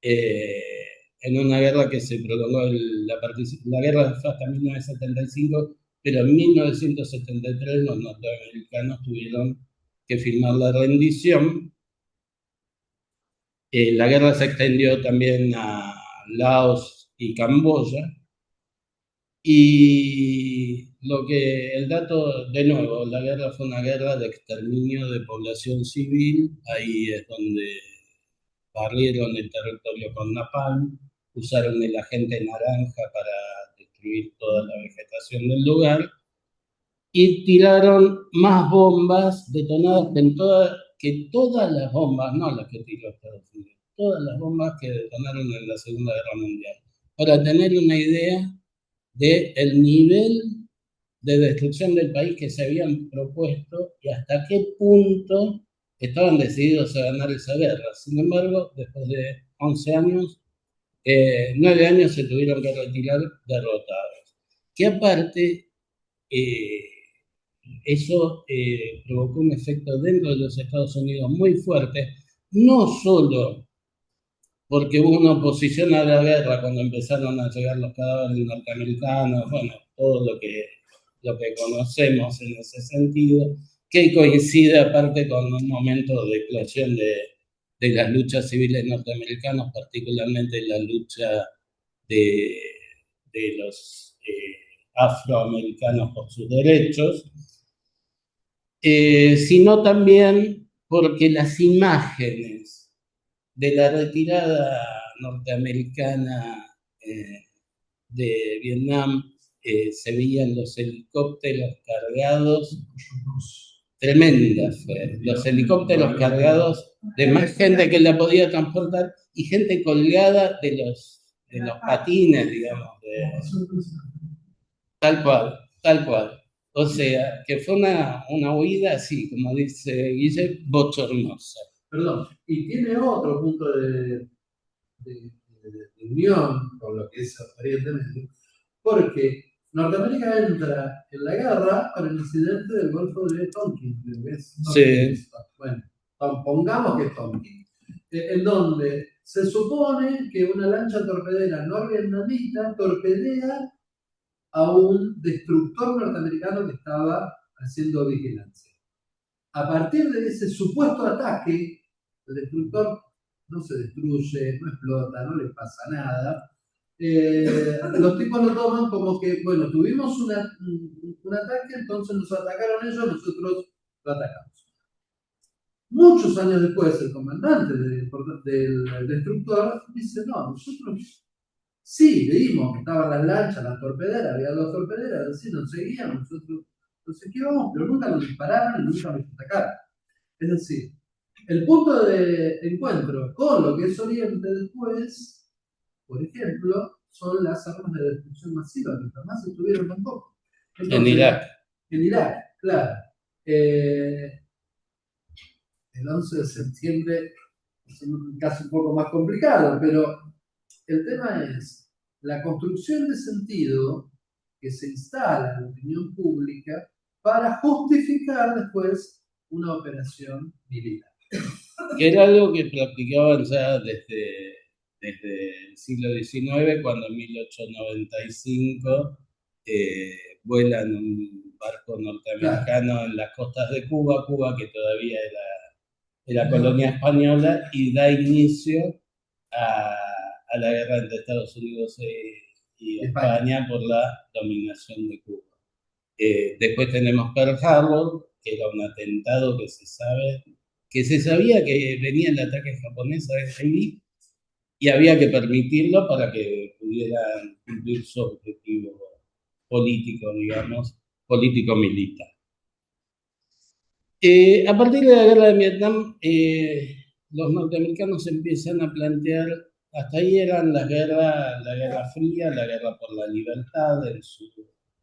en una guerra que se prolongó, la guerra fue hasta 1975, pero en 1973 los norteamericanos tuvieron que firmar la rendición. La guerra se extendió también a Laos y Camboya. Y el dato, de nuevo, la guerra fue una guerra de exterminio de población civil. Ahí es donde barrieron el territorio con napalm, usaron el agente naranja para destruir toda la vegetación del lugar, y tiraron más bombas detonadas que todas las bombas, no las que tiró Estados Unidos, todas las bombas que detonaron en la Segunda Guerra Mundial. Para tener una idea del nivel de destrucción del país que se habían propuesto y hasta qué punto estaban decididos a ganar esa guerra. Sin embargo, después de 11 años, 9 años se tuvieron que retirar derrotados. Que aparte, eso provocó un efecto dentro de los Estados Unidos muy fuerte, no solo porque hubo una oposición a la guerra cuando empezaron a llegar los cadáveres norteamericanos, bueno, todo lo que conocemos en ese sentido, que coincide aparte con un momento de explosión de las luchas civiles norteamericanas, particularmente la lucha de los afroamericanos por sus derechos, sino también porque las imágenes de la retirada norteamericana de Vietnam, se veían los helicópteros cargados, tremenda fue, los helicópteros cargados de más gente que la podía transportar y gente colgada de los patines, digamos, tal cual. O sea, que fue una huida así, como dice Guille, bochornosa. Perdón, y tiene otro punto de unión con lo que es Oriente Medio, porque Norteamérica entra en la guerra con el incidente del Golfo de Tonkin, Sí. Bueno, pongamos que es Tonkin, en donde se supone que una lancha torpedera norvietnamita torpedea a un destructor norteamericano que estaba haciendo vigilancia. A partir de ese supuesto ataque, el destructor no se destruye, no explota, no le pasa nada. Los tipos lo toman como que, bueno, tuvimos un ataque, entonces nos atacaron ellos, nosotros lo atacamos. Muchos años después, el comandante del destructor dice, no, nosotros sí, vimos que estaban las lanchas, las torpederas, había dos torpederas, así nos seguían, nosotros nos esquivamos, pero nunca nos dispararon y nunca nos atacaron. Es decir, el punto de encuentro con lo que es Oriente después, por ejemplo, son las armas de destrucción masiva, que jamás estuvieron tampoco. Entonces, en Irak. En Irak, claro. El 11 de septiembre es un caso un poco más complicado, pero el tema es la construcción de sentido que se instala en la opinión pública para justificar después una operación militar. Que era algo que practicaban ya desde el siglo XIX, cuando en 1895 vuelan un barco norteamericano en las costas de Cuba, que todavía era colonia española, y da inicio a la guerra entre Estados Unidos y España por la dominación de Cuba. Después tenemos Pearl Harbor, que era un atentado que se sabía que venía el ataque japonés ahí y había que permitirlo para que pudieran cumplir su objetivo político, digamos, político-militar. A partir de la guerra de Vietnam, los norteamericanos empiezan a plantear, hasta ahí eran la guerra fría, la guerra por la libertad,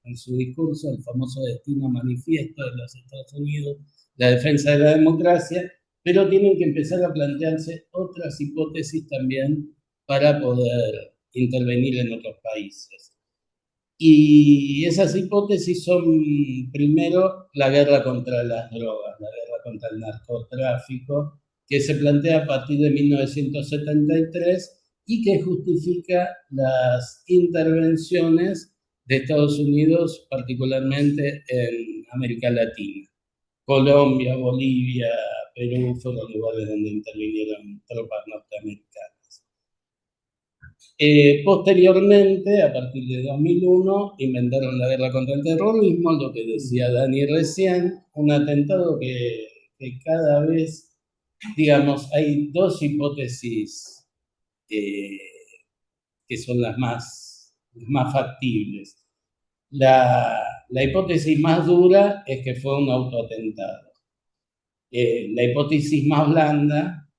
en su discurso, el famoso destino manifiesto de los Estados Unidos, la defensa de la democracia, pero tienen que empezar a plantearse otras hipótesis también para poder intervenir en otros países. Y esas hipótesis son, primero, la guerra contra las drogas, la guerra contra el narcotráfico, que se plantea a partir de 1973 y que justifica las intervenciones de Estados Unidos, particularmente en América Latina. Colombia, Bolivia, Perú fueron lugares donde intervinieron tropas norteamericanas. Posteriormente, a partir de 2001, inventaron la guerra contra el terrorismo, lo que decía Dani recién, un atentado que cada vez, digamos, hay dos hipótesis que son las más factibles. La hipótesis más dura es que fue un autoatentado. La hipótesis más blanda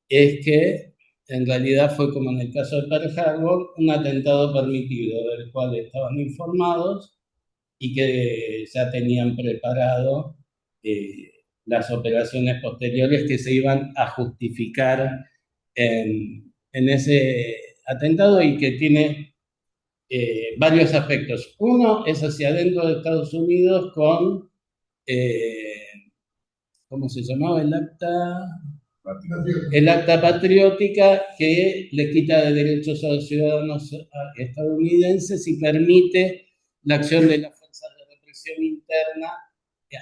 es que en realidad fue, como en el caso de Pearl Harbor, un atentado permitido del cual estaban informados y que ya tenían preparado las operaciones posteriores que se iban a justificar en ese atentado y que tiene varios aspectos. Uno es hacia adentro de Estados Unidos con, ¿cómo se llamaba el acta? El acta patriótica, que le quita derechos a los ciudadanos estadounidenses y permite la acción de las fuerzas de represión interna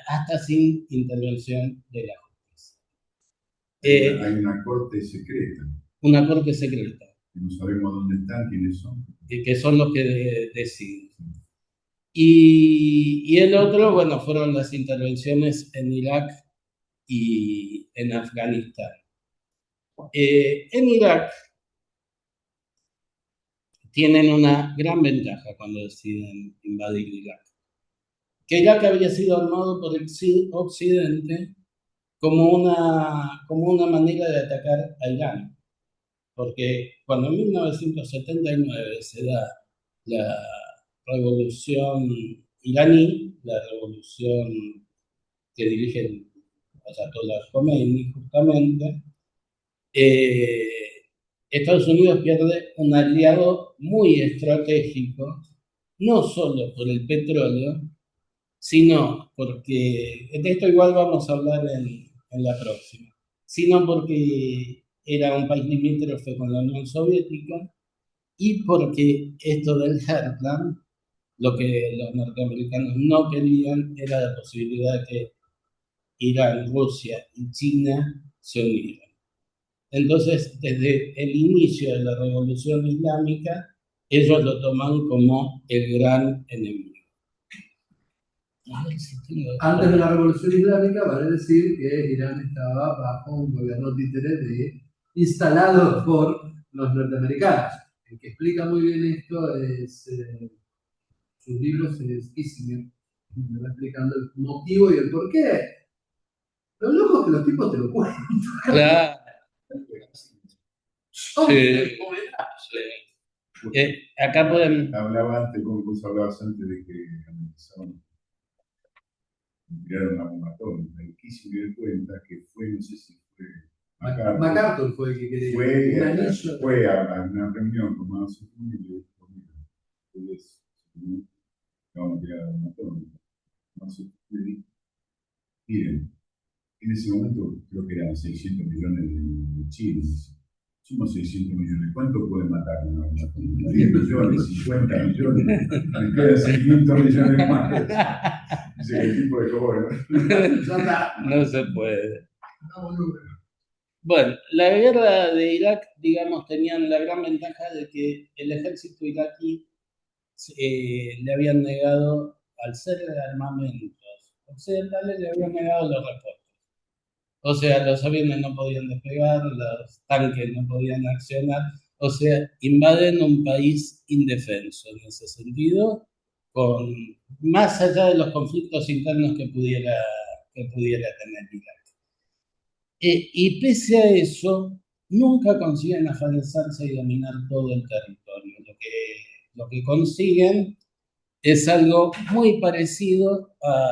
hasta sin intervención de la justicia. Hay una corte secreta. Una corte secreta. No sabemos dónde están, quiénes son. Que son los que deciden. Y el otro, bueno, fueron las intervenciones en Irak y en Afganistán. En Irak, tienen una gran ventaja cuando deciden invadir Irak. Que Irak había sido armado por el Occidente como una manera de atacar a Irán. Porque cuando en 1979 se da la revolución iraní, la revolución que dirige el Ayatollah Khomeini, justamente, Estados Unidos pierde un aliado muy estratégico, no solo por el petróleo, sino porque, de esto igual vamos a hablar en la próxima, sino porque era un país limítrofe con la Unión Soviética y porque esto del Heartland, lo que los norteamericanos no querían era la posibilidad de que Irán, Rusia y China se unieran. Entonces, desde el inicio de la Revolución Islámica, ellos lo toman como el gran enemigo. Antes de la Revolución Islámica, vale decir que Irán estaba bajo un gobierno títere instalado por los norteamericanos. El que explica muy bien esto es sus libros es Kissinger, me va explicando el motivo y el porqué. Lo loco es que los tipos te lo cuentan. Claro. Acá pueden... Hablaba antes, como vos hablabas antes de que analizaban, tiraron una bomba atómica. Y Kissinger cuenta que fue, no sé si fue MacArthur fue el que quería. Fue a una reunión con Mao Zedong y le dijo, mira, ustedes van a tirar una bomba atómica. Mao Zedong le dijo, miren, en ese momento creo que eran 600 millones de chinos. Somos 600 millones. ¿Cuánto puede matar una bomba atómica? 10 millones, 50 millones. Me quedan 600 millones más. Dice que el tipo de cobro. No se puede. Bueno, la guerra de Irak, digamos, tenían la gran ventaja de que el ejército iraquí le habían negado, al ser de armamentos occidentales, le habían negado los repuestos. O sea, los aviones no podían despegar, los tanques no podían accionar, o sea, invaden un país indefenso en ese sentido, más allá de los conflictos internos que pudiera tener Irak. Y pese a eso, nunca consiguen afianzarse y dominar todo el territorio. Lo que consiguen es algo muy parecido a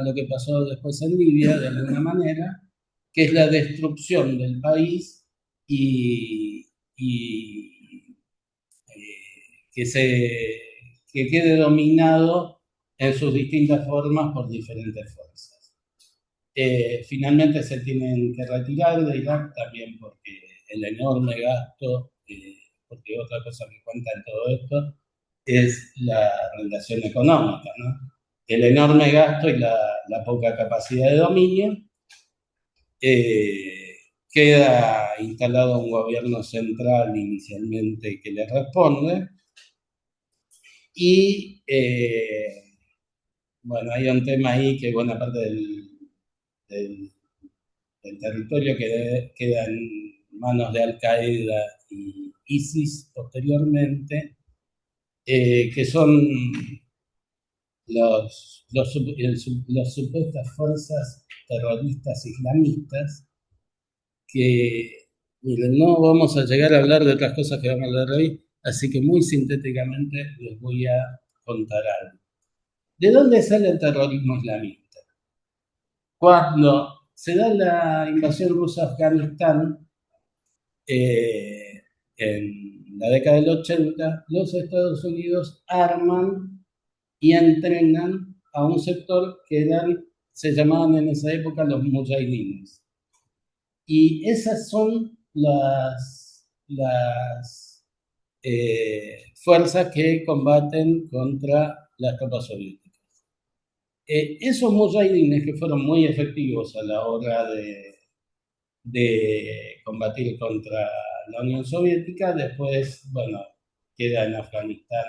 lo que pasó después en Libia, de alguna manera, que es la destrucción del país y que quede dominado en sus distintas formas por diferentes fuerzas. Finalmente se tienen que retirar de Irak también porque el enorme gasto, porque otra cosa que cuenta en todo esto es la relación económica, ¿no? El enorme gasto y la poca capacidad de dominio. Queda instalado un gobierno central inicialmente que le responde y bueno, hay un tema ahí que buena parte del territorio queda en manos de Al-Qaeda y ISIS posteriormente, que son las supuestas fuerzas terroristas islamistas, que miren, no vamos a llegar a hablar de otras cosas que vamos a hablar hoy, así que muy sintéticamente les voy a contar algo. ¿De dónde sale el terrorismo islamista? Cuando se da la invasión rusa a Afganistán, en la década del 80, los Estados Unidos arman y entrenan a un sector que se llamaban en esa época los mujahidines. Y esas son las fuerzas que combaten contra las tropas soviéticas. Esos mujahidines, que fueron muy efectivos a la hora de combatir contra la Unión Soviética, después, bueno, queda en Afganistán,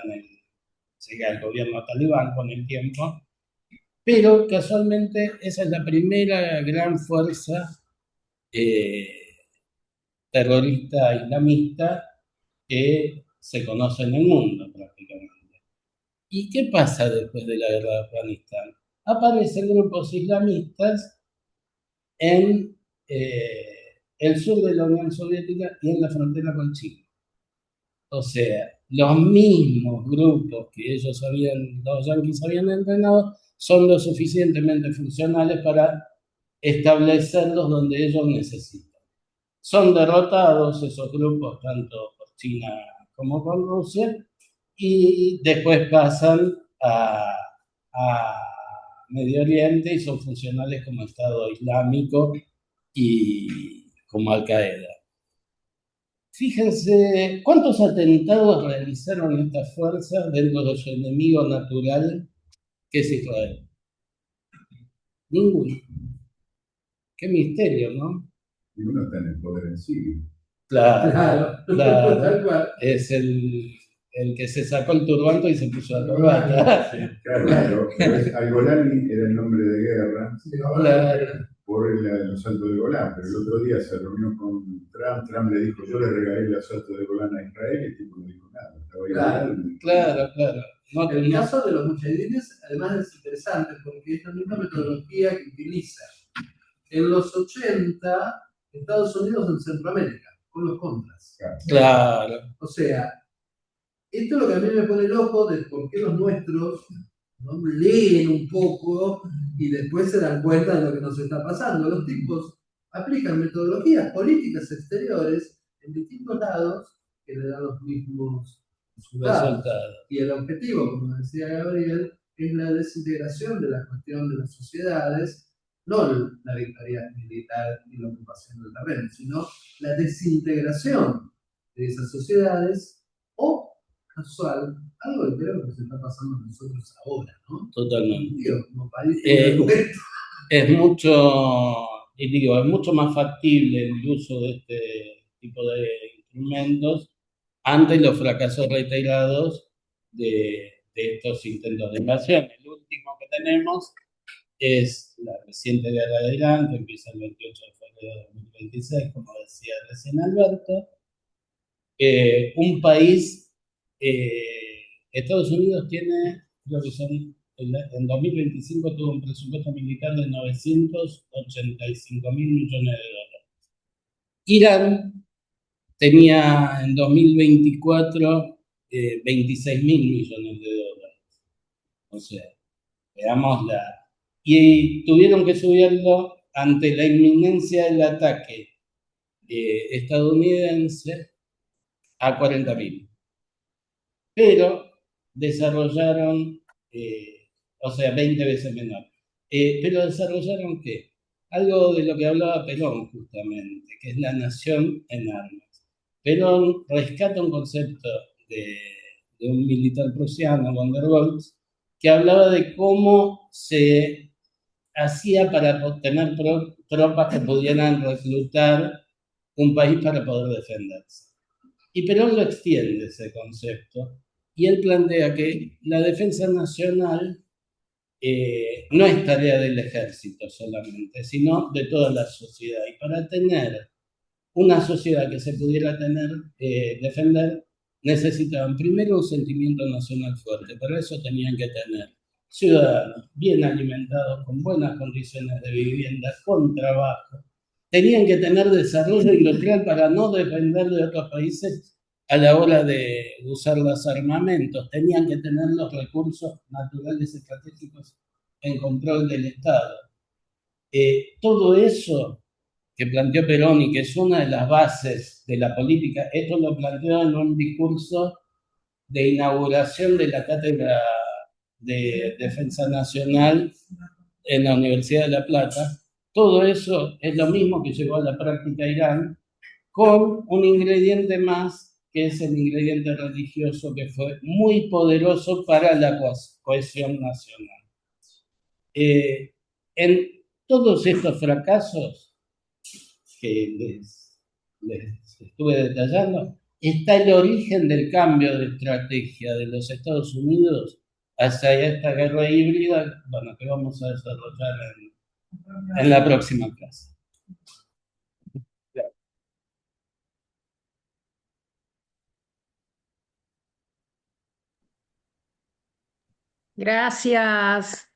llega el gobierno talibán con el tiempo, pero casualmente esa es la primera gran fuerza terrorista islamista que se conoce en el mundo prácticamente. ¿Y qué pasa después de la guerra de Afganistán? Aparecen grupos islamistas en el sur de la Unión Soviética y en la frontera con Chile. O sea, los mismos grupos que los yanquis habían entrenado, son lo suficientemente funcionales para establecerlos donde ellos necesitan. Son derrotados esos grupos, tanto por China como por Rusia, y después pasan a Medio Oriente y son funcionales como Estado Islámico y como Al-Qaeda. Fíjense cuántos atentados realizaron estas fuerzas dentro de su enemigo natural, que es Israel. Ninguno. Qué misterio, ¿no? Y uno está en el poder en Siria. Claro. Es el que se sacó el turbante y se puso la corbata. Claro, pero Al-Golani era el nombre de guerra por el asalto del Golán, pero el otro día se reunió con Trump le dijo, yo le regalé el asalto del Golán a Israel, y el tipo no dijo nada. Claro. El caso de los mujahidines, además, es interesante porque es la misma metodología que utiliza en los 80 Estados Unidos en Centroamérica, con los contras. Claro. O sea, esto es lo que a mí me pone loco de por qué los nuestros no leen un poco y después se dan cuenta de lo que nos está pasando. Los tipos aplican metodologías políticas exteriores en distintos lados que le dan los mismos resultados. Y el objetivo, como decía Gabriel, es la desintegración de la cuestión de las sociedades, no la victoria militar y la ocupación del terreno, sino la desintegración de esas sociedades o casual, algo que creo que se está pasando a nosotros ahora, ¿no? Totalmente. Digo, como país es mucho más factible el uso de este tipo de instrumentos ante los fracasos reiterados de estos intentos de invasión. El último que tenemos es la reciente guerra de Irán, que empieza el 28 de febrero de 2026, como decía recién Alberto. Un país, Estados Unidos tiene, creo que son, en 2025 tuvo un presupuesto militar de 985 mil millones de dólares. Irán tenía en 2024 26 mil millones de dólares. O sea, veámosla. Y tuvieron que subirlo ante la inminencia del ataque estadounidense a 40.000. Pero desarrollaron, o sea, 20 veces menor. Pero desarrollaron ¿qué? Algo de lo que hablaba Perón justamente, que es la nación en armas. Perón rescata un concepto de un militar prusiano, von der Goltz, que hablaba de cómo se hacía para obtener tropas que pudieran reclutar un país para poder defenderse. Y Perón lo extiende ese concepto y él plantea que la defensa nacional no es tarea del ejército solamente, sino de toda la sociedad. Y para tener una sociedad que se pudiera defender, necesitaban primero un sentimiento nacional fuerte. Para eso tenían que tener ciudadanos bien alimentados, con buenas condiciones de vivienda, con trabajo. Tenían que tener desarrollo industrial para no depender de otros países a la hora de usar los armamentos. Tenían que tener los recursos naturales estratégicos en control del Estado. Todo eso que planteó Perón y que es una de las bases de la política, esto lo planteó en un discurso de inauguración de la Cátedra de Defensa Nacional en la Universidad de La Plata. Todo eso es lo mismo que llevó a la práctica Irán, con un ingrediente más, que es el ingrediente religioso, que fue muy poderoso para la cohesión nacional. En todos estos fracasos que les estuve detallando, está el origen del cambio de estrategia de los Estados Unidos hacia esta guerra híbrida, bueno, que vamos a desarrollar en la próxima clase. Gracias.